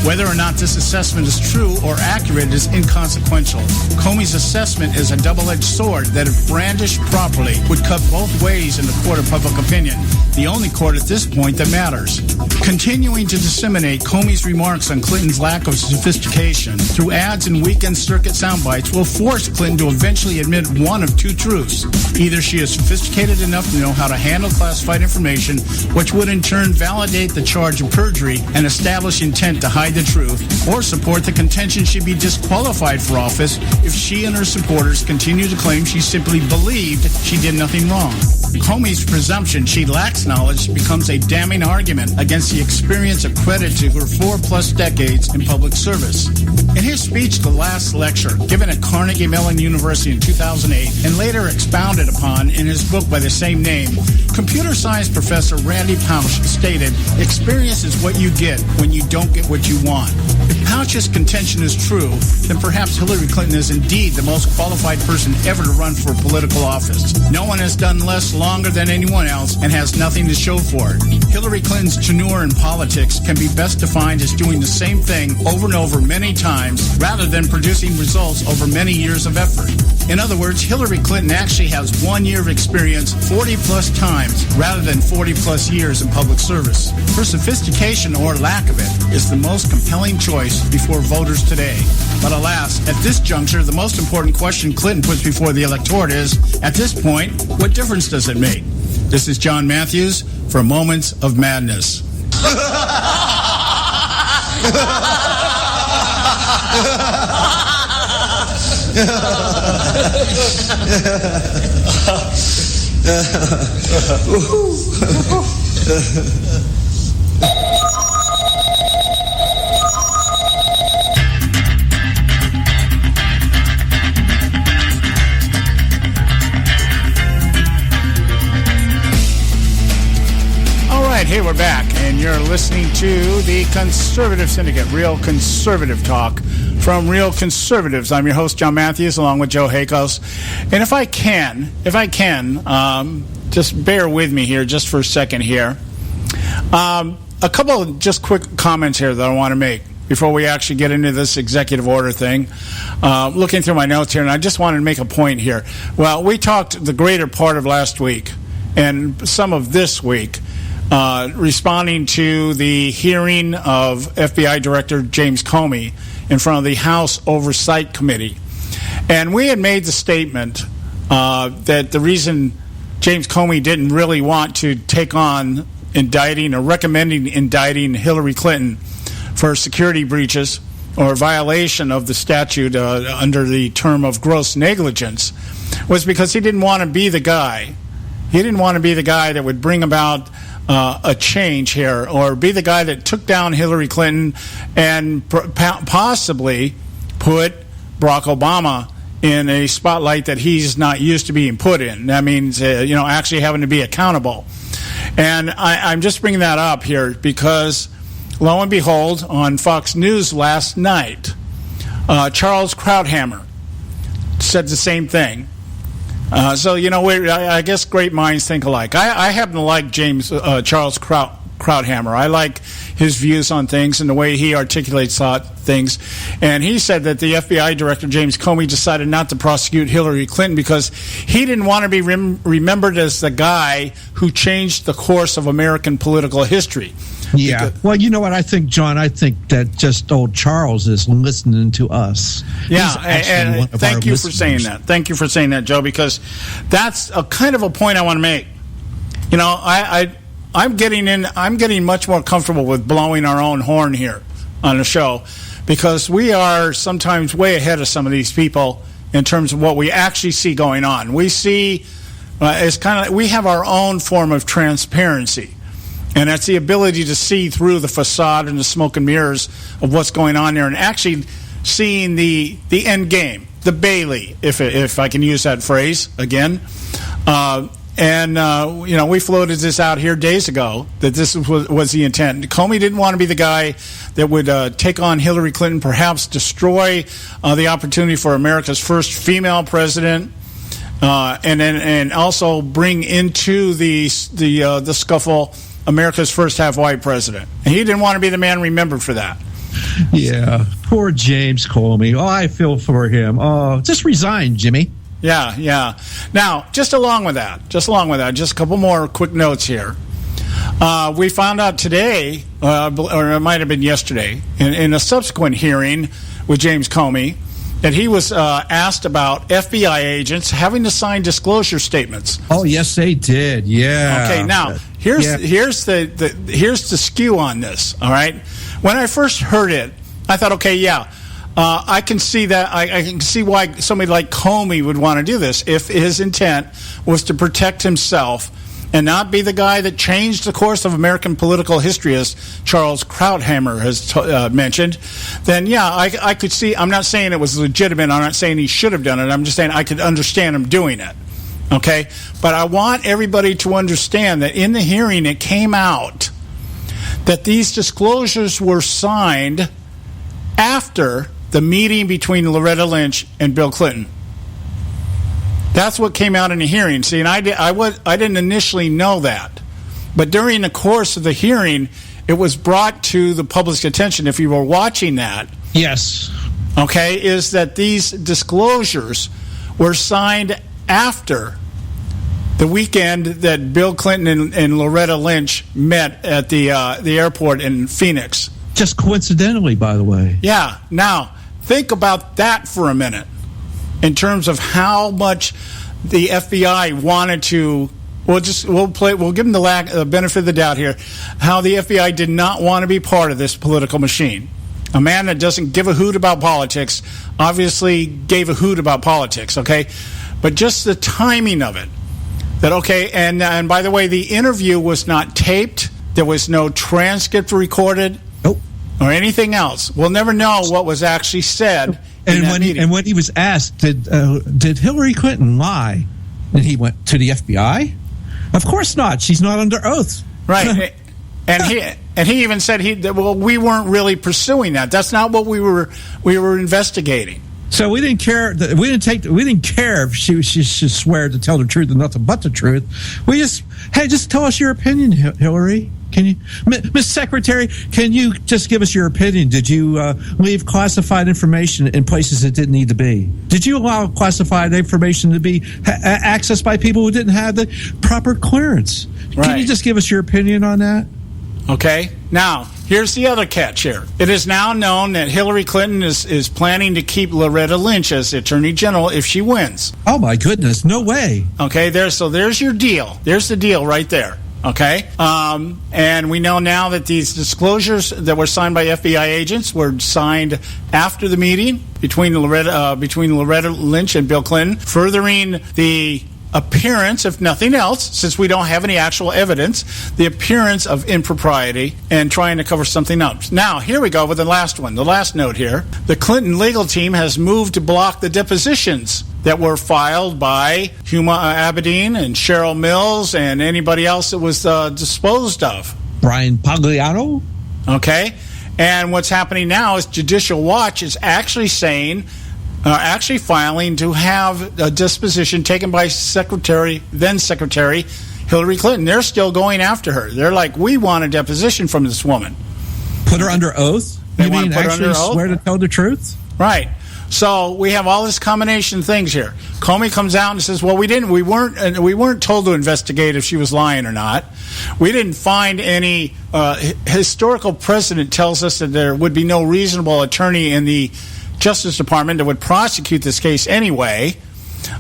Whether or not this assessment is true or accurate is inconsequential. Comey's assessment is a double-edged sword that, if brandished properly, would cut both ways in the court of public opinion, the only court at this point that matters. Continuing to disseminate Comey's remarks on Clinton's lack of sophistication through ads and weekend circuit soundbites will force Clinton to eventually admit one of two truths. Either she is sophisticated enough to know how to handle classified information, which would in turn validate the charge of perjury and establish intent to hide the truth, or support the contention she'd be disqualified for office if she and her supporters continue to claim she simply believed she did nothing wrong. Comey's presumption she lacks knowledge becomes a damning argument against the experience accredited to her 4+ decades in public service. In his speech, the last lecture, given at Carnegie Mellon University in 2008 and later expounded upon in his book by the same name, computer science professor Randy Pausch stated, "Experience is what you get when you don't get what you want." If Pausch's contention is true, then perhaps Hillary Clinton is indeed the most qualified person ever to run for political office. No one has done less longer than anyone else and has nothing to show for it. Hillary Clinton's tenure in politics can be best defined as doing the same thing over and over many times rather than producing results over many years of effort. In other words, Hillary Clinton actually has 1 year of experience 40+ times rather than 40+ years in public service. Her sophistication, or lack of it, is the most compelling choice before voters today. But alas, at this juncture, the most important question Clinton puts before the electorate is, at this point, what difference does it make? This is John Matthews for Moments of Madness. Hey, we're back, and you're listening to the Conservative Syndicate, real conservative talk from Real Conservatives. I'm your host, John Matthews, along with Joe Hakos. And if I can, just bear with me here just for a second here. A couple of just quick comments here that I want to make before we actually get into this executive order thing. Looking through my notes here, and I just wanted to make a point here. Well, we talked the greater part of last week and some of this week responding to the hearing of FBI Director James Comey in front of the House Oversight Committee. And we had made the statement that the reason James Comey didn't really want to take on indicting or recommending indicting Hillary Clinton for security breaches or violation of the statute under the term of gross negligence was because he didn't want to be the guy. He didn't want to be the guy that would bring about a change here, or be the guy that took down Hillary Clinton and possibly put Barack Obama in a spotlight that he's not used to being put in. That means, actually having to be accountable. And I'm just bringing that up here because, lo and behold, on Fox News last night, Charles Krauthammer said the same thing. I guess great minds think alike. I happen to like Charles Krauthammer. I like his views on things and the way he articulates things. And he said that the FBI director, James Comey, decided not to prosecute Hillary Clinton because he didn't want to be remembered as the guy who changed the course of American political history. Yeah. Well, you know what I think, John? I think that just old Charles is listening to us. Yeah, and thank you for saying that. Thank you for saying that, Joe, because that's a kind of a point I want to make. I'm getting much more comfortable with blowing our own horn here on the show because we are sometimes way ahead of some of these people in terms of what we actually see going on. We see it's kind of we have our own form of transparency. And that's the ability to see through the facade and the smoke and mirrors of what's going on there and actually seeing the end game, the Bailey, if I can use that phrase again. We floated this out here days ago that this was the intent. Comey didn't want to be the guy that would take on Hillary Clinton, perhaps destroy the opportunity for America's first female president, and also bring into the scuffle America's first half-white president. And he didn't want to be the man remembered for that. Yeah, poor James Comey. Oh, I feel for him. Oh, just resign, Jimmy. Yeah. Now, just along with that, just a couple more quick notes here. We found out today, or it might have been yesterday, in a subsequent hearing with James Comey, that he was asked about FBI agents having to sign disclosure statements. Oh, yes, they did. Yeah. Okay. Now, here's the skew on this. All right. When I first heard it, I thought, okay, yeah, I can see that. I can see why somebody like Comey would want to do this if his intent was to protect himself and not be the guy that changed the course of American political history, as Charles Krauthammer has mentioned. Then, yeah, I could see. I'm not saying it was legitimate. I'm not saying he should have done it. I'm just saying I could understand him doing it. Okay? But I want everybody to understand that in the hearing it came out that these disclosures were signed after the meeting between Loretta Lynch and Bill Clinton. That's what came out in the hearing. See, and I didn't initially know that. But during the course of the hearing, it was brought to the public's attention, if you were watching that. Yes. Okay, is that these disclosures were signed after the weekend that Bill Clinton and Loretta Lynch met at the airport in Phoenix. Just coincidentally, by the way. Yeah. Now, think about that for a minute in terms of how much the FBI wanted to. We'll give them the benefit of the doubt here. How the FBI did not want to be part of this political machine. A man that doesn't give a hoot about politics obviously gave a hoot about politics. Okay, but just the timing of it. That okay, and by the way, the interview was not taped. There was no transcript recorded. Nope. Or anything else. We'll never know what was actually said. And when he was asked, did Hillary Clinton lie? And he went to the FBI. Of course not. She's not under oath. Right. and he even said we weren't really pursuing that. That's not what we were investigating. So we didn't care. We didn't care if she should swear to tell the truth and nothing but the truth. We just tell us your opinion, Hillary. Can you, Miss Secretary? Can you just give us your opinion? Did you leave classified information in places that didn't need to be? Did you allow classified information to be accessed by people who didn't have the proper clearance? Right. Can you just give us your opinion on that? Okay. Now, here's the other catch here. It is now known that Hillary Clinton is planning to keep Loretta Lynch as the Attorney General if she wins. Oh, my goodness. No way. Okay, there's your deal. There's the deal right there. Okay? And we know now that these disclosures that were signed by FBI agents were signed after the meeting between Loretta Lynch and Bill Clinton, furthering the appearance, if nothing else, since we don't have any actual evidence, the appearance of impropriety and trying to cover something up. Now, here we go with the last one, the last note here. The Clinton legal team has moved to block the depositions that were filed by Huma Abedin and Cheryl Mills and anybody else that was disposed of. Brian Pagliano? Okay. And what's happening now is Judicial Watch is actually saying, actually filing to have a disposition taken by then Secretary Hillary Clinton. They're still going after her. They're like, we want a deposition from this woman. Put her under oath? They want to put her under oath? Swear to tell the truth? Right. So we have all this combination of things here. Comey comes out and says, well, we weren't told to investigate if she was lying or not. We didn't find any historical precedent tells us that there would be no reasonable attorney in the Justice Department that would prosecute this case anyway.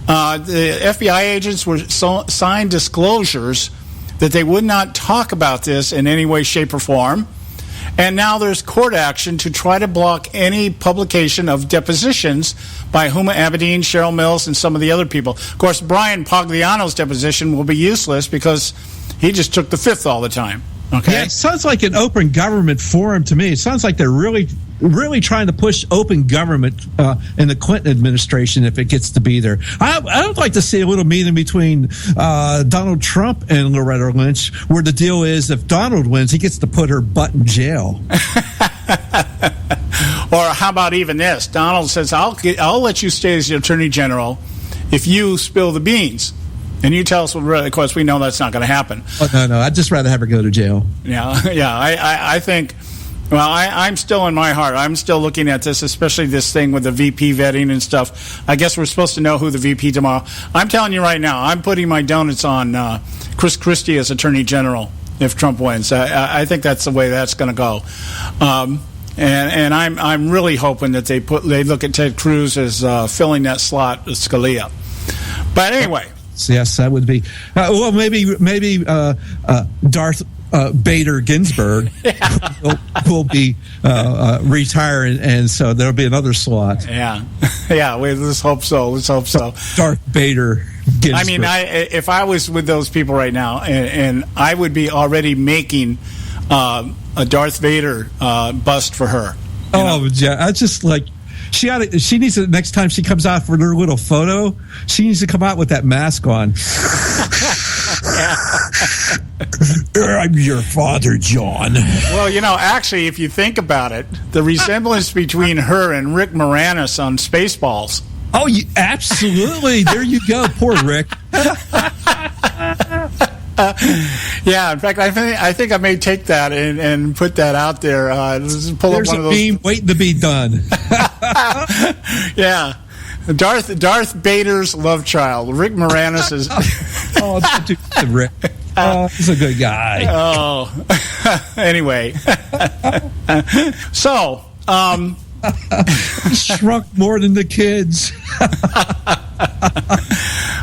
The FBI agents were signed disclosures that they would not talk about this in any way, shape, or form. And now there's court action to try to block any publication of depositions by Huma Abedin, Cheryl Mills, and some of the other people. Of course, Brian Pagliano's deposition will be useless because he just took the fifth all the time. Okay. Yeah, it sounds like an open government forum to me. It sounds like they're really trying to push open government in the Clinton administration if it gets to be there. I would like to see a little meeting between Donald Trump and Loretta Lynch, where the deal is if Donald wins, he gets to put her butt in jail. Or how about even this? Donald says, I'll let you stay as the Attorney General if you spill the beans. And you tell us what really, of course, we know that's not going to happen. Oh, no. I'd just rather have her go to jail. Yeah. I think, well, I'm still in my heart. I'm still looking at this, especially this thing with the VP vetting and stuff. I guess we're supposed to know who the VP tomorrow. I'm telling you right now, I'm putting my donuts on Chris Christie as Attorney General if Trump wins. I think that's the way that's going to go. And I'm really hoping that they look at Ted Cruz as filling that slot with Scalia. But anyway. Yes, that would be. Well, maybe Darth Bader Ginsburg will be retiring, and so there'll be another slot. Yeah. Let's hope so. Darth Bader Ginsburg. I mean, if I was with those people right now, and I would be already making a Darth Vader bust for her. Yeah, I just like. She needs to, next time she comes out for her little photo, she needs to come out with that mask on. I'm your father, John. Well, actually, if you think about it, the resemblance between her and Rick Moranis on Spaceballs. Oh, absolutely. There you go. Poor Rick. Yeah, in fact, I think I may take that and put that out there. Pull There's up one a of those. meme waiting to be done. Yeah, Darth Bader's love child. Rick Moranis is. Oh, don't do that, Rick. Oh, he's a good guy. Oh, anyway. So, shrunk more than the kids.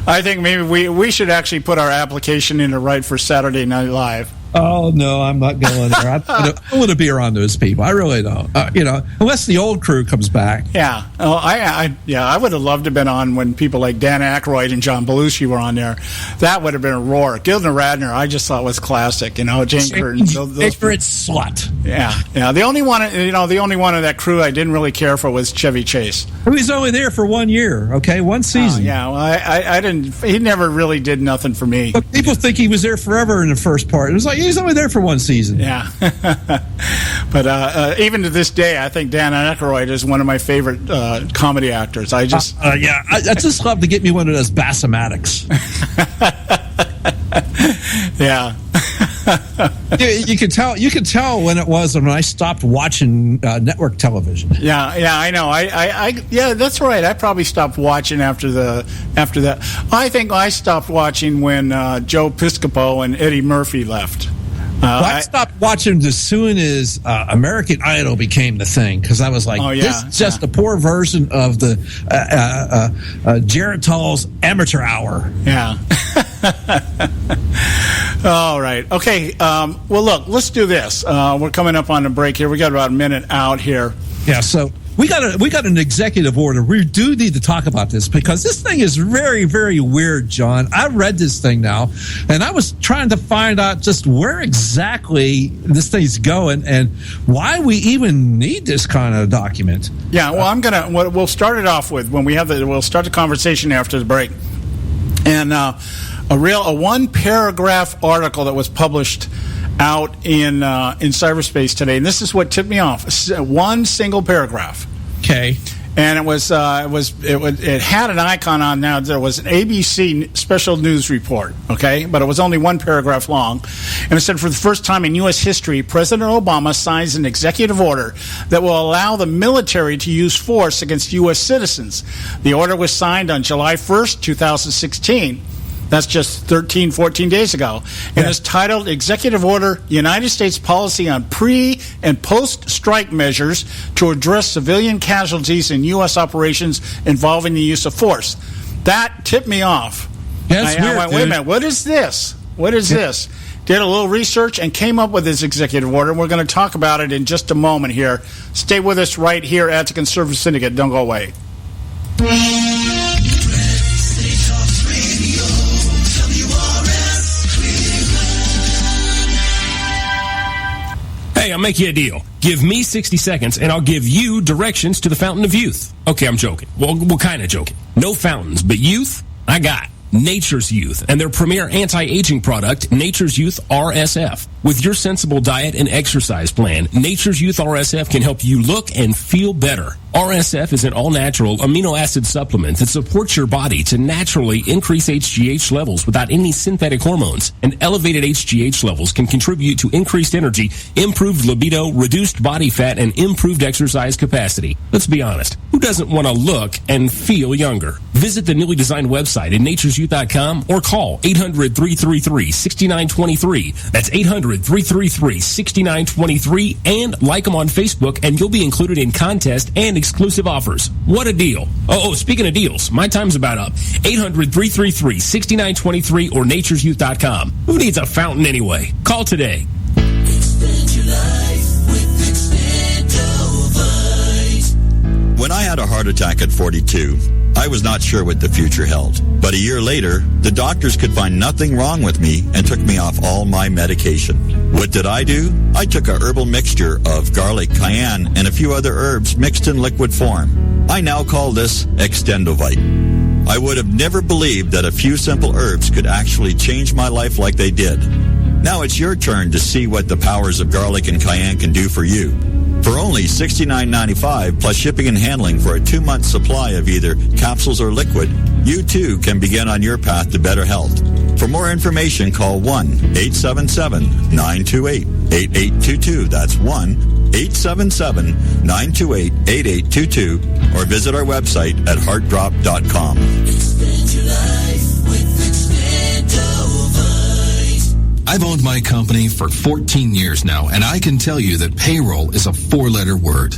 I think maybe we should actually put our application in to write for Saturday Night Live. Oh, no, I'm not going there. I want to be around those people. I really don't. Unless the old crew comes back. Yeah. Oh, I would have loved to have been on when people like Dan Aykroyd and John Belushi were on there. That would have been a roar. Gilda Radner, I just thought was classic. Jane Curtin. Favorite slut. Yeah. The only one of that crew I didn't really care for was Chevy Chase. He was only there for 1 year, okay? One season. Yeah, well, I didn't. He never really did nothing for me. But people think he was there forever in the first part. It was like he's only there for one season. Yeah. But even to this day, I think Dan Aykroyd is one of my favorite comedy actors. I just I just love to get me one of those Bassomatics. Yeah. You can tell when it was when I stopped watching network television. Yeah, I know. Yeah, that's right. I probably stopped watching after that. I think I stopped watching when Joe Piscopo and Eddie Murphy left. I stopped watching as soon as American Idol became the thing because I was like, this is just a poor version of the Geritol's Amateur Hour. Yeah. All right. Okay. Well, look, let's do this. We're coming up on the break here. We got about a minute out here. Yeah, so we got an executive order. We do need to talk about this because this thing is very, very weird, John. I read this thing now, and I was trying to find out just where exactly this thing's going and why we even need this kind of document. Yeah, well, we'll start it off with we'll start the conversation after the break, and a one paragraph article that was published out in cyberspace today, and this is what tipped me off. One single paragraph. Okay. And it had an icon on now. There was an ABC special news report, okay? But it was only one paragraph long. And it said, for the first time in U.S. history, President Obama signs an executive order that will allow the military to use force against U.S. citizens. The order was signed on July 1st, 2016. That's just 13, 14 days ago. And it's titled Executive Order, United States Policy on Pre- and Post-Strike Measures to Address Civilian Casualties in U.S. Operations Involving the Use of Force. That tipped me off. That's weird, I went, wait a minute, what is this? What is this? Did a little research and came up with this executive order. We're going to talk about it in just a moment here. Stay with us right here at the Conservative Syndicate. Don't go away. Hey, I'll make you a deal. Give me 60 seconds, and I'll give you directions to the Fountain of Youth. Okay, I'm joking. Well, kind of joking. No fountains, but youth, I got Nature's Youth and their premier anti-aging product, Nature's Youth RSF. With your sensible diet and exercise plan, Nature's Youth RSF can help you look and feel better. RSF is an all-natural amino acid supplement that supports your body to naturally increase HGH levels without any synthetic hormones. And elevated HGH levels can contribute to increased energy, improved libido, reduced body fat, and improved exercise capacity. Let's be honest, who doesn't want to look and feel younger? Visit the newly designed website at naturesyouth.com or call 800-333-6923. That's 800-333-6923, and like them on Facebook, and you'll be included in contests and exclusive offers. What a deal. Oh, speaking of deals, my time's about up. 800-333-6923 or naturesyouth.com. Who needs a fountain anyway? Call today. Expand your life with Expandovite. When I had a heart attack at 42, I was not sure what the future held. But a year later, the doctors could find nothing wrong with me and took me off all my medication. What did I do? I took a herbal mixture of garlic, cayenne, and a few other herbs mixed in liquid form. I now call this Extendovite. I would have never believed that a few simple herbs could actually change my life like they did. Now it's your turn to see what the powers of garlic and cayenne can do for you. For only $69.95 plus shipping and handling for a 2-month supply of either capsules or liquid, you too can begin on your path to better health. For more information, call 1-877-928-8822. That's 1-877-928-8822. Or visit our website at heartdrop.com. Expand your life with Expandovite. I've owned my company for 14 years now, and I can tell you that payroll is a 4-letter word.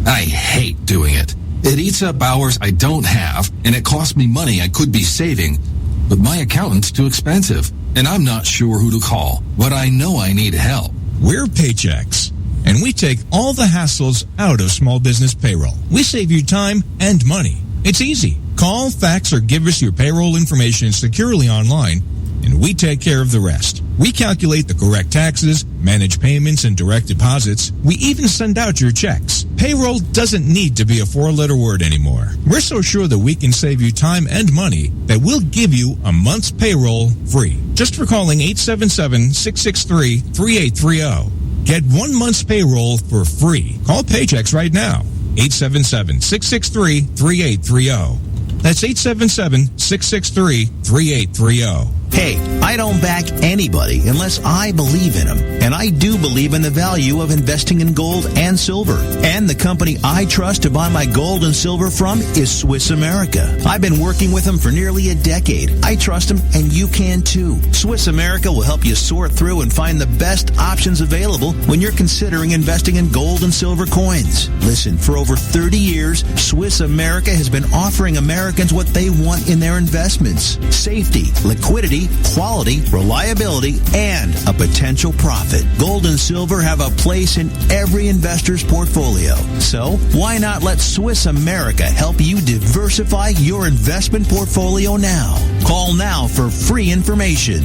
I hate doing it. It eats up hours I don't have, and it costs me money I could be saving. But my accountant's too expensive, and I'm not sure who to call. But I know I need help. We're Paychex, and we take all the hassles out of small business payroll. We save you time and money. It's easy. Call, fax, or give us your payroll information securely online, and we take care of the rest. We calculate the correct taxes, manage payments and direct deposits. We even send out your checks. Payroll doesn't need to be a 4-letter word anymore. We're so sure that we can save you time and money that we'll give you a month's payroll free. Just for calling 877-663-3830. Get 1 month's payroll for free. Call Paychex right now. 877-663-3830. That's 877-663-3830. Hey, I don't back anybody unless I believe in them. And I do believe in the value of investing in gold and silver. And the company I trust to buy my gold and silver from is Swiss America. I've been working with them for nearly a decade. I trust them, and you can too. Swiss America will help you sort through and find the best options available when you're considering investing in gold and silver coins. Listen, for over 30 years, Swiss America has been offering Americans what they want in their investments: safety, liquidity, quality, quality, reliability, and a potential profit. Gold and silver have a place in every investor's portfolio. So why not let Swiss America help you diversify your investment portfolio now? Call now for free information.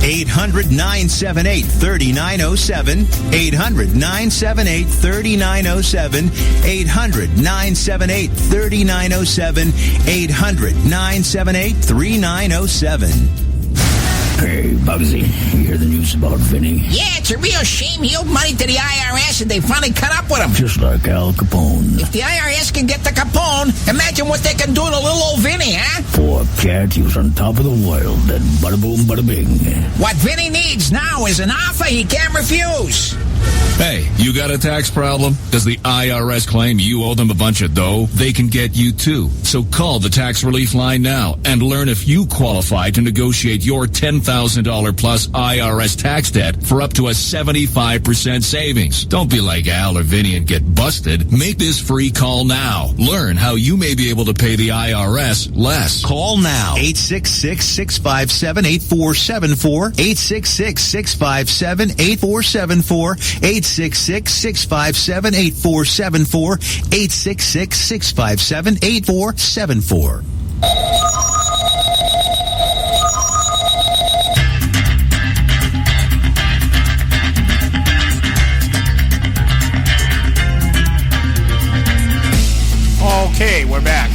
800-978-3907. 800-978-3907. 800-978-3907. 800-978-3907. Hey, Bugsy, you hear the news about Vinny? Yeah, it's a real shame he owed money to the IRS and they finally cut up with him. Just like Al Capone. If the IRS can get to Capone, imagine what they can do to little old Vinny, huh? Poor cat, he was on top of the world, and bada boom, bada bing. What Vinny needs now is an offer he can't refuse. Hey, you got a tax problem? Does the IRS claim you owe them a bunch of dough? They can get you too. So call the tax relief line now and learn if you qualify to negotiate your $10,000 plus IRS tax debt for up to a 75% savings. Don't be like Al or Vinny and get busted. Make this free call now. Learn how you may be able to pay the IRS less. Call now. 866-657-8474. 866-657-8474. 866-657-8474. 866-657-8474. Okay, we're back.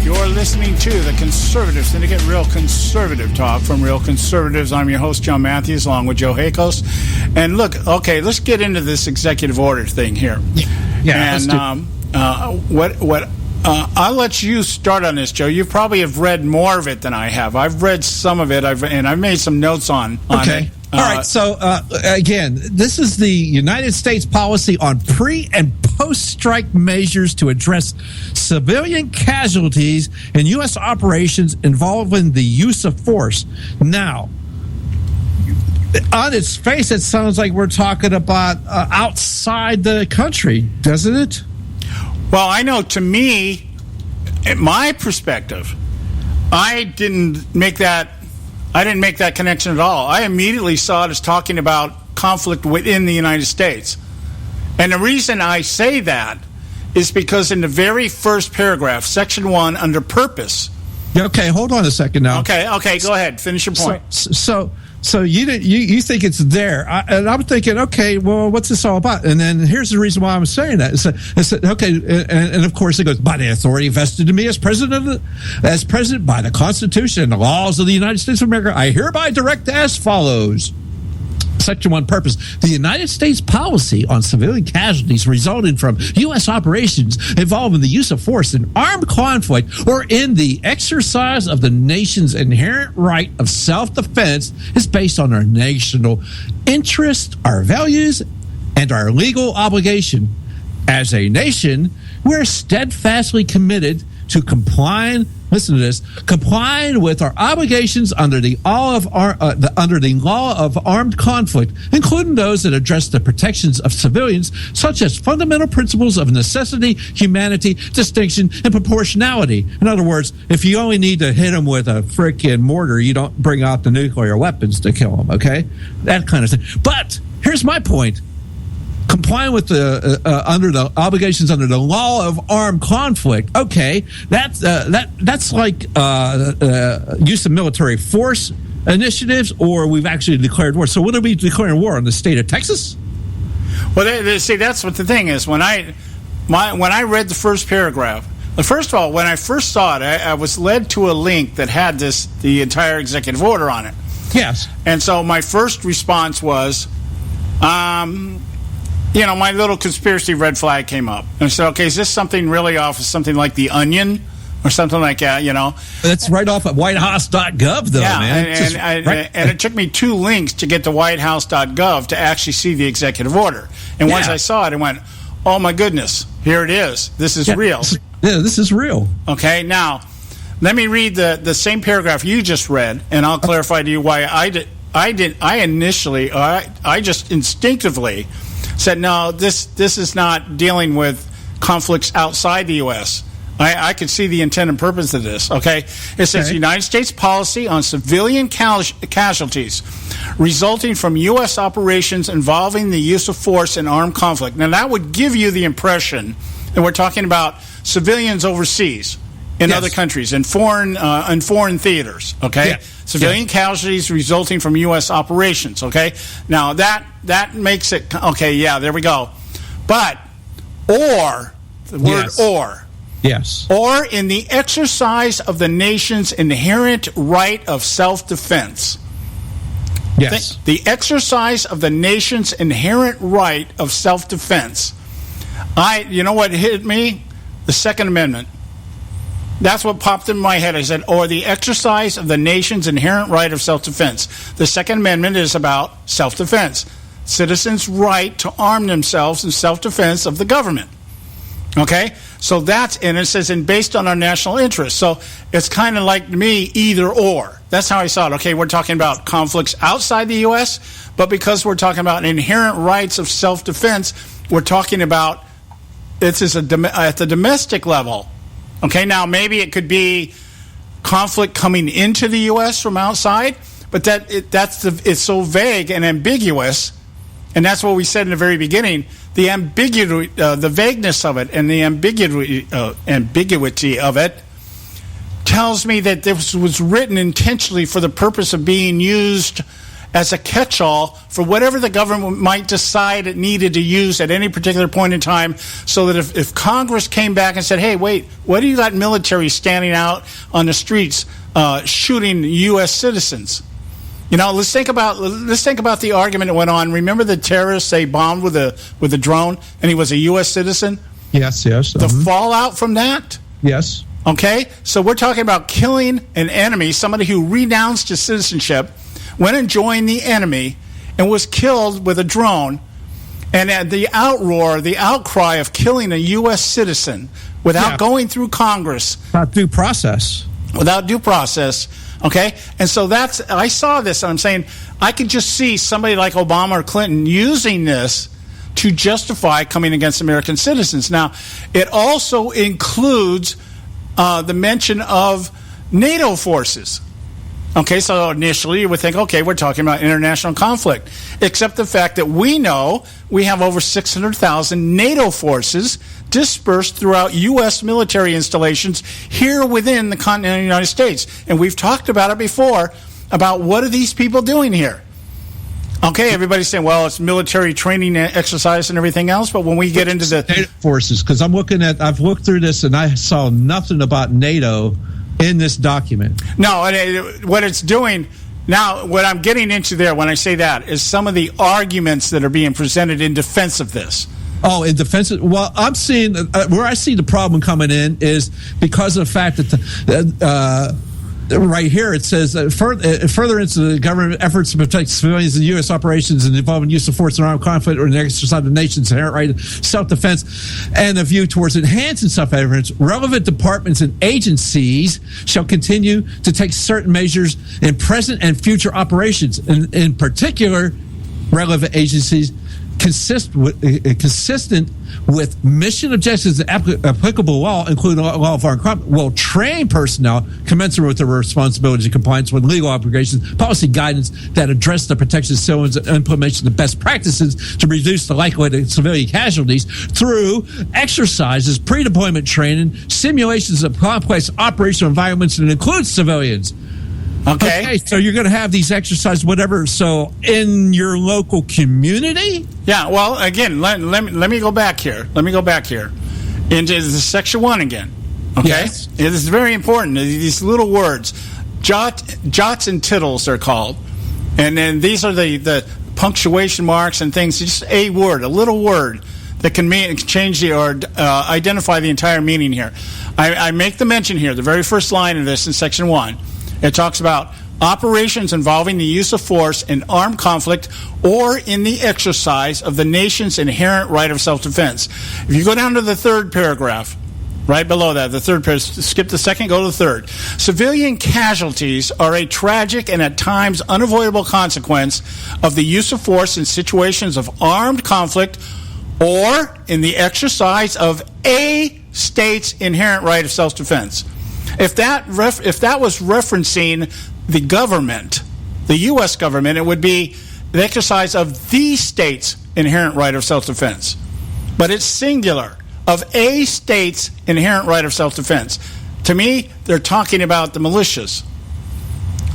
You're listening to the Conservative Syndicate, Real Conservative Talk from Real Conservatives. I'm your host, John Matthews, along with Joe Hakos. And look, okay, let's get into this executive order thing here. Yeah. And I'll let you start on this, Joe. You probably have read more of it than I have. I've read some of it, and I've made some notes on it. All right. So, again, this is the United States policy on pre- and post-strike measures to address civilian casualties in U.S. operations involving the use of force. Now, on its face, it sounds like we're talking about outside the country, doesn't it? Well, I know, to me, in my perspective, I didn't make that connection at all. I immediately saw it as talking about conflict within the United States. And the reason I say that is because in the very first paragraph, Section 1, under purpose. Okay, hold on a second now. Okay, go ahead. Finish your point. So you think it's there, and I'm thinking, okay, well, what's this all about? And then here's the reason why I'm saying that. It's okay, and of course it goes by the authority vested in me as president by the Constitution and the laws of the United States of America. I hereby direct as follows. Section 1 purpose. The United States policy on civilian casualties resulting from U.S. operations involving the use of force in armed conflict or in the exercise of the nation's inherent right of self-defense is based on our national interest, our values, and our legal obligation. As a nation, we're steadfastly committed to complying with our obligations under the law of armed conflict, including those that address the protections of civilians, such as fundamental principles of necessity, humanity, distinction, and proportionality. In other words, if you only need to hit them with a frickin' mortar, you don't bring out the nuclear weapons to kill them, okay? That kind of thing. But here's my point. Complying with the under the obligations under the law of armed conflict. Okay, that's like use of military force initiatives, or we've actually declared war. So, what are we declaring war on, the state of Texas? Well, see, that's what the thing is. When I read the first paragraph, first of all, when I first saw it, I was led to a link that had the entire executive order on it. Yes, and so my first response was, my little conspiracy red flag came up. And I said, okay, is this something really off of something like The Onion or something like that, That's right off at whitehouse.gov, though, man. And it took me 2 links to get to whitehouse.gov to actually see the executive order. And once I saw it, I went, oh, my goodness, here it is. This is real. Yeah, this is real. Okay, now, let me read the same paragraph you just read, and I'll clarify to you why I just instinctively said, no, this is not dealing with conflicts outside the U.S. I could see the intent and purpose of this, okay? It says the United States policy on civilian casualties resulting from U.S. operations involving the use of force in armed conflict. Now, that would give you the impression that we're talking about civilians overseas in other countries, in foreign theaters, okay? Yeah. Civilian casualties resulting from U.S. operations, okay? Now, that makes it, okay, yeah, there we go. But, or, the word or. Yes. Or in the exercise of the nation's inherent right of self-defense. Yes. The exercise of the nation's inherent right of self-defense. You know what hit me? The Second Amendment. That's what popped in my head. I said, or the exercise of the nation's inherent right of self-defense. The Second Amendment is about self-defense. Citizens' right to arm themselves in self-defense of the government. Okay? So that's, and it says, and based on our national interest. So it's kind of like, to me, either or. That's how I saw it. Okay, we're talking about conflicts outside the U.S., but because we're talking about inherent rights of self-defense, we're talking about at the domestic level. Okay, now maybe it could be conflict coming into the U.S. from outside, but it's so vague and ambiguous, and that's what we said in the very beginning. The ambiguity, the vagueness of it, and the ambiguity of it tells me that this was written intentionally for the purpose of being used as a catch-all for whatever the government might decide it needed to use at any particular point in time, so that if Congress came back and said, hey, wait, what do you got military standing out on the streets shooting U.S. citizens? You know, let's think about the argument that went on. Remember the terrorists they bombed with a drone, and he was a U.S. citizen? Yes. The fallout from that? Yes. Okay, so we're talking about killing an enemy, somebody who renounced his citizenship, went and joined the enemy, and was killed with a drone. And at the outcry of killing a U.S. citizen without going through Congress. Without due process. Okay? And so I saw this, and I'm saying, I could just see somebody like Obama or Clinton using this to justify coming against American citizens. Now, it also includes the mention of NATO forces. Okay, so initially you would think, okay, we're talking about international conflict, except the fact that we know we have over 600,000 NATO forces dispersed throughout U.S. military installations here within the continental United States. And we've talked about it before, about what are these people doing here? Okay, everybody's saying, well, it's military training exercise and everything else, but when we get into the NATO forces, because I've looked through this and I saw nothing about NATO in this document. No, what it's doing now, what I'm getting into there when I say that is some of the arguments that are being presented in defense of this. Oh, in defense of, well, I'm seeing where I see the problem coming in is because of the fact that right here it says further into the government efforts to protect civilians in U.S. operations and involving use of force in armed conflict or in the exercise of the nation's inherent right of self-defense and a view towards enhancing self-defense, relevant departments and agencies shall continue to take certain measures in present and future operations. And in particular, relevant agencies consistent with mission objectives and applicable law, including law of armed conflict, will train personnel commensurate with their responsibilities and compliance with legal obligations, policy guidance that address the protection of civilians and implementation of best practices to reduce the likelihood of civilian casualties through exercises, pre-deployment training, simulations of complex operational environments that include civilians. Okay, so you're going to have these exercises, whatever. So in your local community? Yeah, well, again, let me go back here. Let me go back here into Section 1 again. Okay? Yes. It is very important. These little words, jots and tittles they're called. And then these are the punctuation marks and things. Just a word, a little word that can change or identify the entire meaning here. I make the mention here, the very first line of this in Section 1. It talks about operations involving the use of force in armed conflict or in the exercise of the nation's inherent right of self-defense. If you go down to the third paragraph, right below that, the third paragraph, skip the second, go to the third. Civilian casualties are a tragic and at times unavoidable consequence of the use of force in situations of armed conflict or in the exercise of a state's inherent right of self-defense. If that was referencing the government, the U.S. government, it would be the exercise of the state's inherent right of self-defense. But it's singular, of a state's inherent right of self-defense. To me, they're talking about the militias.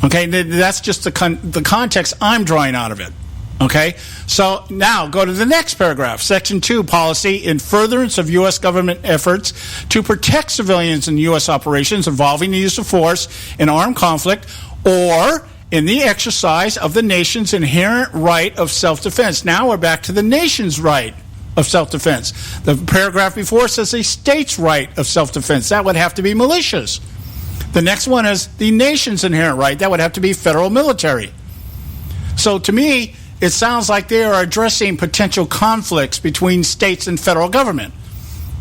Okay, that's just the context I'm drawing out of it. Okay, so now go to the next paragraph. Section 2, policy in furtherance of U.S. government efforts to protect civilians in U.S. operations involving the use of force in armed conflict or in the exercise of the nation's inherent right of self-defense. Now we're back to the nation's right of self-defense. The paragraph before says a state's right of self-defense. That would have to be militias. The next one is the nation's inherent right. That would have to be federal military. So to me, it sounds like they are addressing potential conflicts between states and federal government.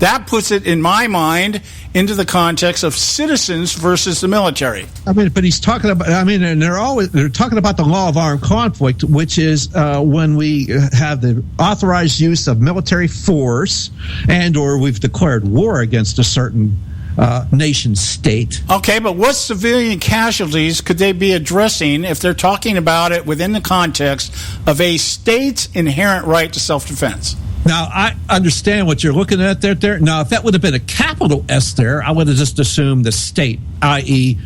That puts it, in my mind, into the context of citizens versus the military. I mean, but he's talking about, and they're talking about the law of armed conflict, which is when we have the authorized use of military force and or we've declared war against a certain nation state. Okay, but what civilian casualties could they be addressing if they're talking about it within the context of a state's inherent right to self-defense? Now, I understand what you're looking at there. Now, if that would have been a capital S there, I would have just assumed the state, i.e.,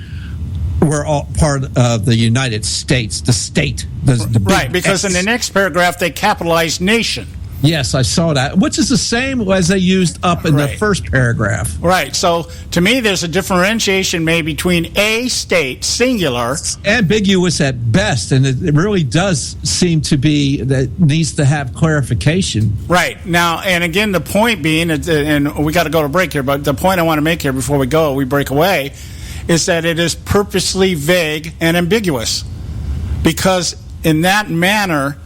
we're all part of the United States, the state. The right, because in the next paragraph, they capitalize nation. Yes, I saw that, which is the same as they used up in the first paragraph. Right. So, to me, there's a differentiation made between a state, singular. Ambiguous at best, and it really does seem to be that needs to have clarification. Right. Now, and again, the point being, and we got to go to break here, but the point I want to make here before we break away, is that it is purposely vague and ambiguous. Because in that manner,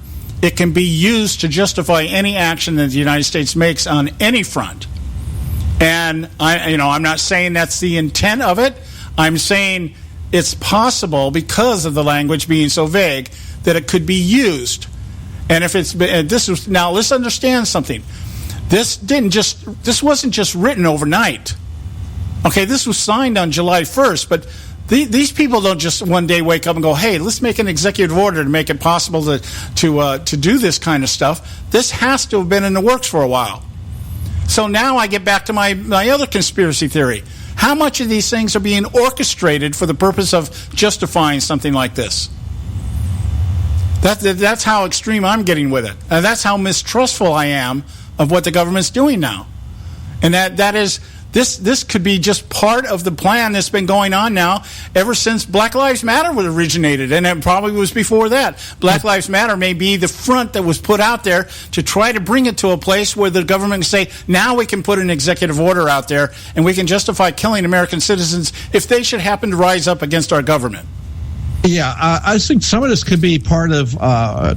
it can be used to justify any action that the United States makes on any front. And I'm not saying that's the intent of it. I'm saying it's possible, because of the language being so vague, that it could be used. And if it's now, let's understand something. This wasn't just written overnight. Okay, this was signed on July 1st, but these people don't just one day wake up and go, hey, let's make an executive order to make it possible to do this kind of stuff. This has to have been in the works for a while. So now I get back to my other conspiracy theory. How much of these things are being orchestrated for the purpose of justifying something like this? That's how extreme I'm getting with it. And that's how mistrustful I am of what the government's doing now. And that is... This could be just part of the plan that's been going on now ever since Black Lives Matter was originated, and it probably was before that. Black Lives Matter may be the front that was put out there to try to bring it to a place where the government can say, now we can put an executive order out there and we can justify killing American citizens if they should happen to rise up against our government. Yeah, I think some of this could be part of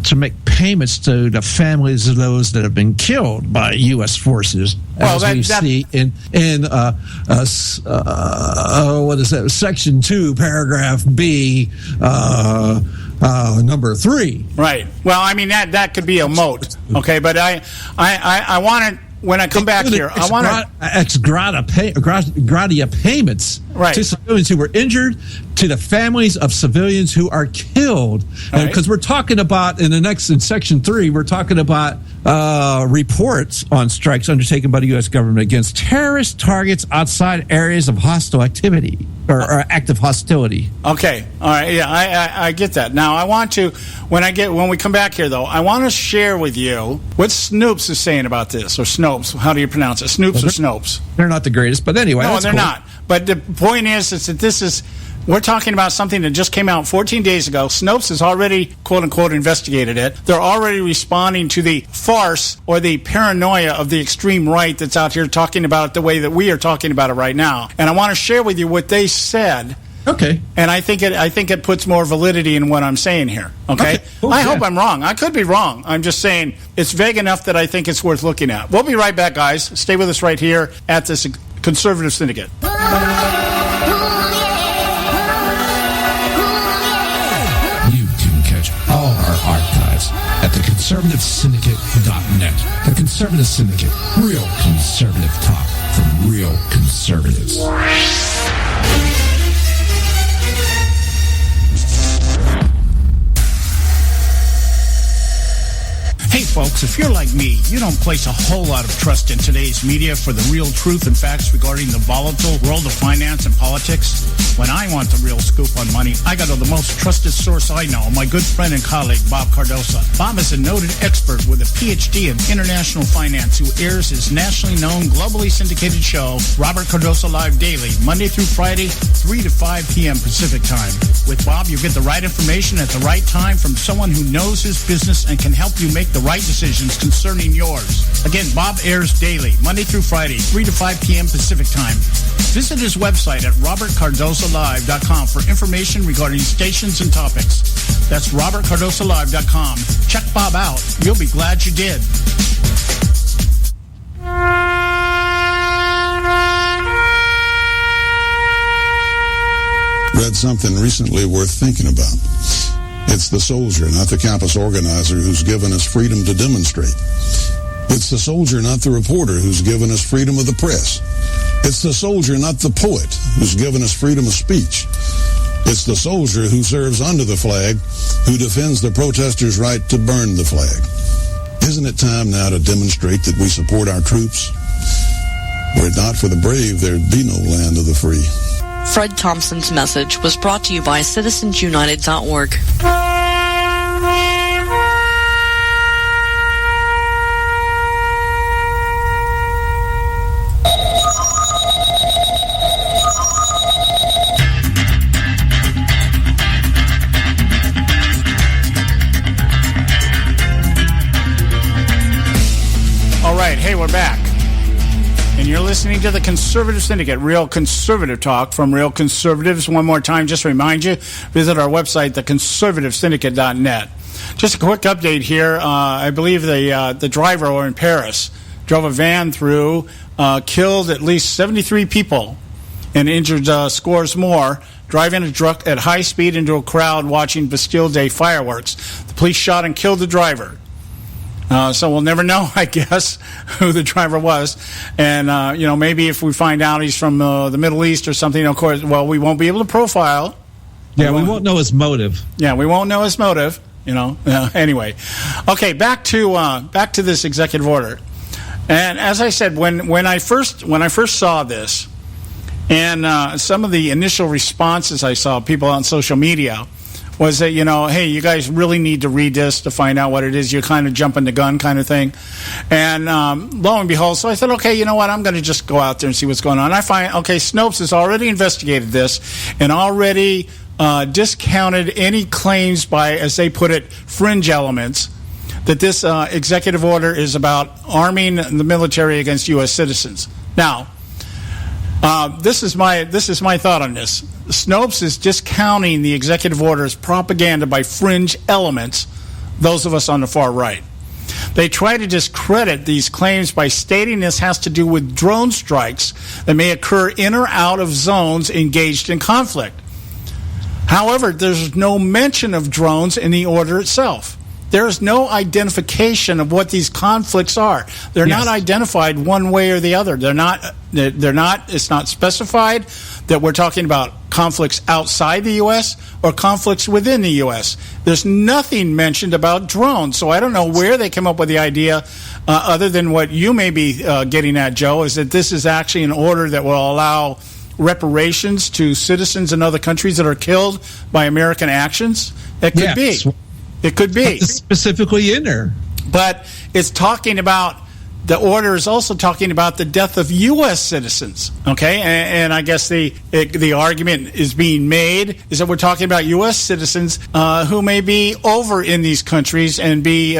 to make payments to the families of those that have been killed by U.S. forces, as we see in what is that? Section 2, paragraph B, number 3. Right. Well, I mean that could be a moat. Okay, but I want to. When I come back here, I want to ex gratia payments to civilians who were injured, to the families of civilians who are killed. Because we're talking about in Section 3, we're talking about reports on strikes undertaken by the U.S. government against terrorist targets outside areas of hostile activity or active hostility. Okay, all right, yeah, I get that. Now I want to when we come back here though, I want to share with you what Snopes is saying about this, or Snopes. How do you pronounce it? Snoops or Snopes? They're not the greatest, but anyway, no, that's they're cool. not. But the point is that this is. We're talking about something that just came out 14 days ago. Snopes has already, quote-unquote, investigated it. They're already responding to the farce or the paranoia of the extreme right that's out here talking about it the way that we are talking about it right now. And I want to share with you what they said. Okay. And I think it puts more validity in what I'm saying here. Okay? Cool, I hope I'm wrong. I could be wrong. I'm just saying it's vague enough that I think it's worth looking at. We'll be right back, guys. Stay with us right here at this Conservative Syndicate. All our archives at theconservativesyndicate.net. The Conservative Syndicate, real conservative talk from Real Conservatives. Hey folks, if you're like me, you don't place a whole lot of trust in today's media for the real truth and facts regarding the volatile world of finance and politics. When I want the real scoop on money, I go to the most trusted source I know, my good friend and colleague, Bob Cardosa. Bob is a noted expert with a PhD in international finance who airs his nationally known, globally syndicated show, Robert Cardosa Live Daily, Monday through Friday, 3 to 5 p.m. Pacific Time. With Bob, you get the right information at the right time from someone who knows his business and can help you make the right decisions concerning yours. Again, Bob airs daily, Monday through Friday, 3 to 5 p.m. Pacific Time. Visit his website at robertcardosalive.com for information regarding stations and topics. That's robertcardosalive.com. Check Bob out. You'll be glad you did. Read something recently worth thinking about. It's the soldier, not the campus organizer, who's given us freedom to demonstrate. It's the soldier, not the reporter, who's given us freedom of the press. It's the soldier, not the poet, who's given us freedom of speech. It's the soldier who serves under the flag, who defends the protesters' right to burn the flag. Isn't it time now to demonstrate that we support our troops? Were it not for the brave, there'd be no land of the free. Fred Thompson's message was brought to you by citizensunited.org. All right, hey, we're back. And you're listening to the Conservative Syndicate, Real Conservative Talk from Real Conservatives. One more time, just to remind you, visit our website, theconservativesyndicate.net. Just a quick update here. I believe the driver in Paris drove a van through, killed at least 73 people and injured scores more, driving a truck at high speed into a crowd watching Bastille Day fireworks. The police shot and killed the driver. So we'll never know, I guess, who the driver was. And, maybe if we find out he's from the Middle East or something, of course, well, we won't be able to profile. Yeah, we won't know his motive. Yeah, we won't know his motive, anyway. Okay, back to this executive order. And as I said, when I first saw this, and some of the initial responses I saw, people on social media, was that, hey, you guys really need to read this to find out what it is. You're kind of jumping the gun kind of thing. And lo and behold, so I thought, okay, you know what? I'm going to just go out there and see what's going on. I find, okay, Snopes has already investigated this and already discounted any claims by, as they put it, fringe elements, that this executive order is about arming the military against U.S. citizens. Now, this is my thought on this. Snopes is discounting the executive order as propaganda by fringe elements, those of us on the far right. They try to discredit these claims by stating this has to do with drone strikes that may occur in or out of zones engaged in conflict. However, there's no mention of drones in the order itself. There is no identification of what these conflicts are. They're not identified one way or the other. They're not. It's not specified that we're talking about conflicts outside the U.S. or conflicts within the U.S. There's nothing mentioned about drones. So I don't know where they came up with the idea, other than what you may be getting at, Joe, is that this is actually an order that will allow reparations to citizens in other countries that are killed by American actions. It could be. It could be. It's specifically in there. But it's talking about, the order is also talking about the death of U.S. citizens, okay? And I guess the argument is being made is that we're talking about U.S. citizens who may be over in these countries and be,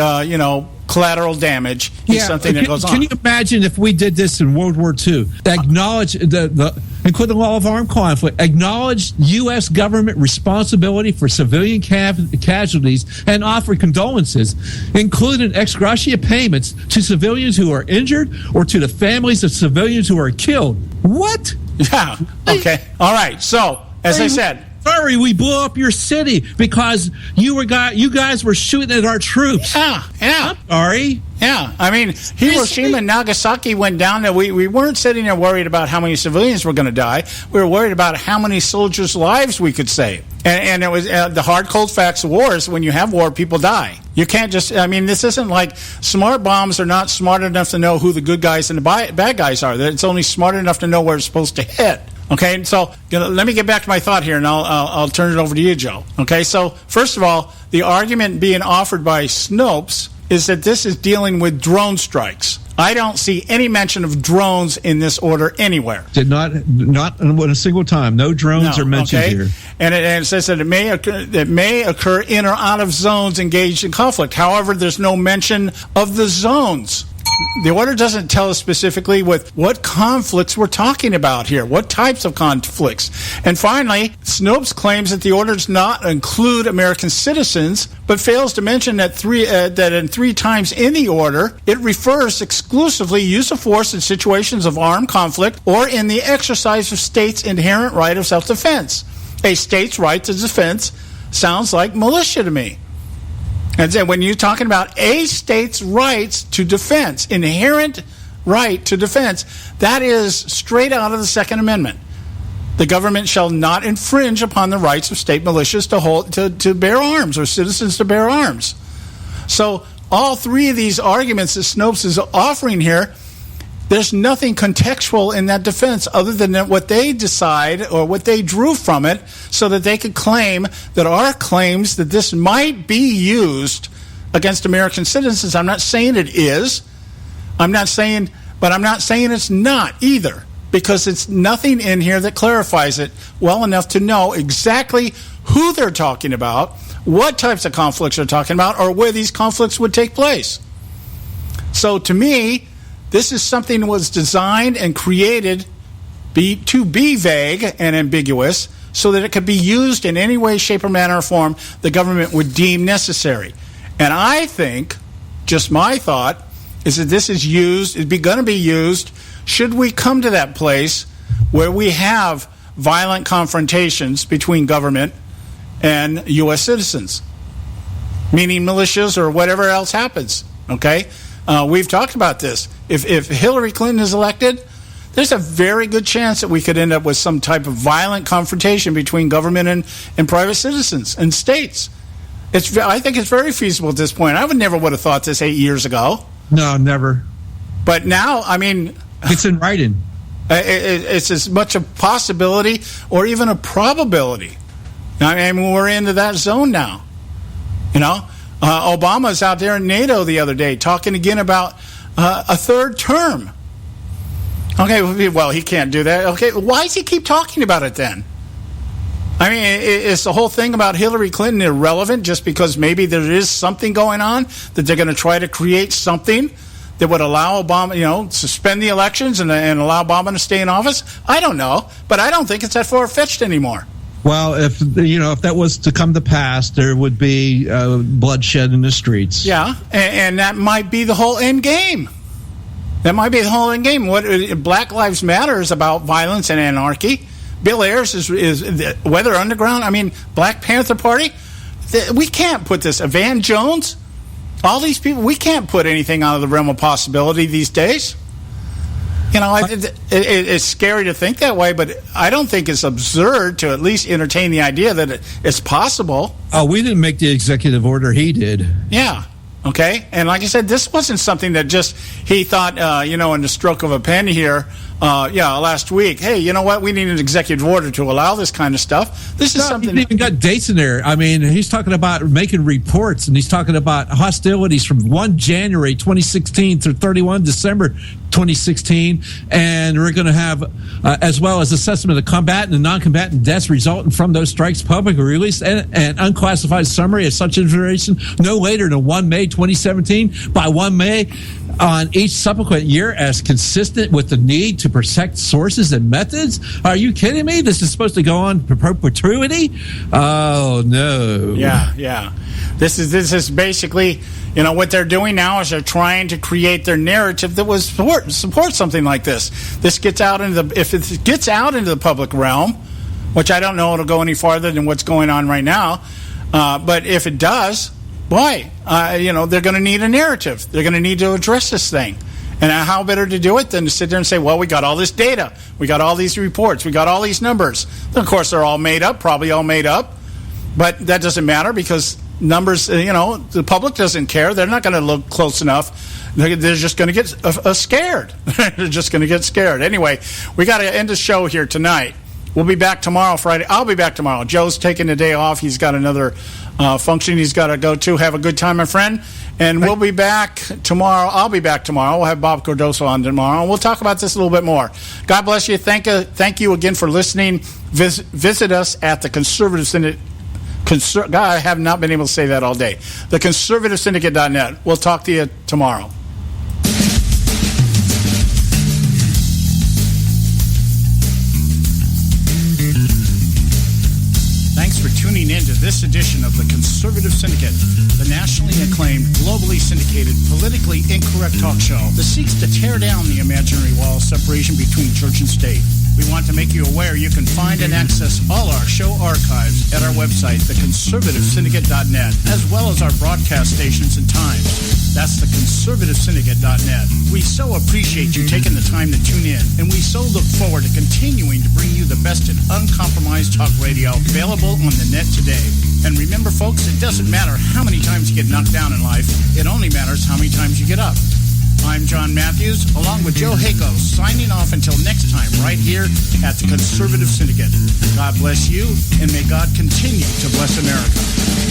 collateral damage is something that goes on. Can you imagine if we did this in World War II? Acknowledge include the law of armed conflict, acknowledge U.S. government responsibility for civilian casualties, and offer condolences, including ex gratia payments to civilians who are injured or to the families of civilians who are killed. What? Yeah. Okay. All right. So, as I said, Sorry, we blew up your city because you guys were shooting at our troops. Yeah. I'm sorry. Yeah, I mean, Hiroshima and Nagasaki went down. We weren't sitting there worried about how many civilians were going to die. We were worried about how many soldiers' lives we could save. And it was the hard, cold facts of war is when you have war, people die. You can't just, I mean, this isn't like smart bombs are not smart enough to know who the good guys and the bad guys are. It's only smart enough to know where it's supposed to hit. Okay, so let me get back to my thought here, and I'll turn it over to you, Joe. Okay, so first of all, the argument being offered by Snopes is that this is dealing with drone strikes. I don't see any mention of drones in this order anywhere. Did not a single time. No drones are mentioned here. And it says that it may occur in or out of zones engaged in conflict. However, there's no mention of the zones. The order doesn't tell us specifically what conflicts we're talking about here, what types of conflicts. And finally, Snopes claims that the order does not include American citizens, but fails to mention that three times in the order, it refers exclusively use of force in situations of armed conflict or in the exercise of states' inherent right of self-defense. A state's right to defense sounds like militia to me. And so when you're talking about a state's rights to defense, inherent right to defense, that is straight out of the Second Amendment. The government shall not infringe upon the rights of state militias to bear arms or citizens to bear arms. So all three of these arguments that Snopes is offering here, there's nothing contextual in that defense other than what they decide or what they drew from it so that they could claim that our claims that this might be used against American citizens. I'm not saying it is. I'm not saying it's not either, because it's nothing in here that clarifies it well enough to know exactly who they're talking about, what types of conflicts they're talking about, or where these conflicts would take place. So to me, this is something that was designed and created to be vague and ambiguous so that it could be used in any way, shape, or manner or form the government would deem necessary. And I think, just my thought, is that this is going to be used should we come to that place where we have violent confrontations between government and U.S. citizens, meaning militias or whatever else happens, okay? We've talked about this. If Hillary Clinton is elected, there's a very good chance that we could end up with some type of violent confrontation between government and private citizens and states. I think it's very feasible at this point. I would have thought this 8 years ago. No, never. But now, I mean, it's in writing. It's as much a possibility or even a probability. I mean, we're into that zone now. You know, Obama's out there in NATO the other day talking again about a third term. Okay, well, he can't do that. Okay, why does he keep talking about it then? I mean, is the whole thing about Hillary Clinton irrelevant just because maybe there is something going on that they're going to try to create something that would allow Obama, suspend the elections and allow Obama to stay in office? I don't know, but I don't think it's that far-fetched anymore. Well, if that was to come to pass, there would be bloodshed in the streets. Yeah, and that might be the whole end game. That might be the whole end game. What Black Lives Matter is about violence and anarchy. Bill Ayers is Weather Underground. I mean, Black Panther Party. We can't put this. Van Jones, all these people. We can't put anything out of the realm of possibility these days. It's scary to think that way, but I don't think it's absurd to at least entertain the idea that it's possible. Oh, we didn't make the executive order. He did. Yeah. Okay. And like I said, this wasn't something that just he thought, in the stroke of a pen here, last week. Hey, you know what? We need an executive order to allow this kind of stuff. This is something. He's even got dates in there. I mean, he's talking about making reports, and he's talking about hostilities from 1 January 2016 through 31 December 2016, and we're going to have, as well as assessment of combatant and non-combatant deaths resulting from those strikes, public release and unclassified summary of such information no later than 1 May 2017 by 1 May on each subsequent year as consistent with the need to protect sources and methods. Are you kidding me? This is supposed to go on perpetuity? Oh, no. Yeah. This is basically, what they're doing now is they're trying to create their narrative that would support something like this. If it gets out into the public realm, which I don't know it'll go any farther than what's going on right now. But if it does, boy, they're going to need a narrative. They're going to need to address this thing. And how better to do it than to sit there and say, well, we got all this data. We got all these reports. We got all these numbers. And of course, they're all made up, probably all made up. But that doesn't matter because numbers, the public doesn't care. They're not going to look close enough. They're just going to get scared. They're just going to get scared. Anyway, we got to end the show here tonight. We'll be back tomorrow, Friday. I'll be back tomorrow. Joe's taking the day off. He's got another function he's got to go to. Have a good time, my friend. And we'll be back tomorrow. I'll be back tomorrow. We'll have Bob Cardoso on tomorrow. And we'll talk about this a little bit more. God bless you. Thank you again for listening. Visit us at the Conservative Syndicate. God, I have not been able to say that all day. The ConservativeSyndicate.net. We'll talk to you tomorrow. Thanks for tuning in to this edition of the Conservative Syndicate, the nationally acclaimed, globally syndicated, politically incorrect talk show that seeks to tear down the imaginary wall of separation between church and state. We want to make you aware you can find and access all our show archives at our website, theconservativesyndicate.net, as well as our broadcast stations and times. That's theconservativesyndicate.net. We so appreciate you taking the time to tune in, and we so look forward to continuing to bring you the best in uncompromised talk radio available on the net today. And remember, folks, it doesn't matter how many times you get knocked down in life. It only matters how many times you get up. I'm John Matthews, along with Joe Hako, signing off until next time right here at the Conservative Syndicate. God bless you, and may God continue to bless America.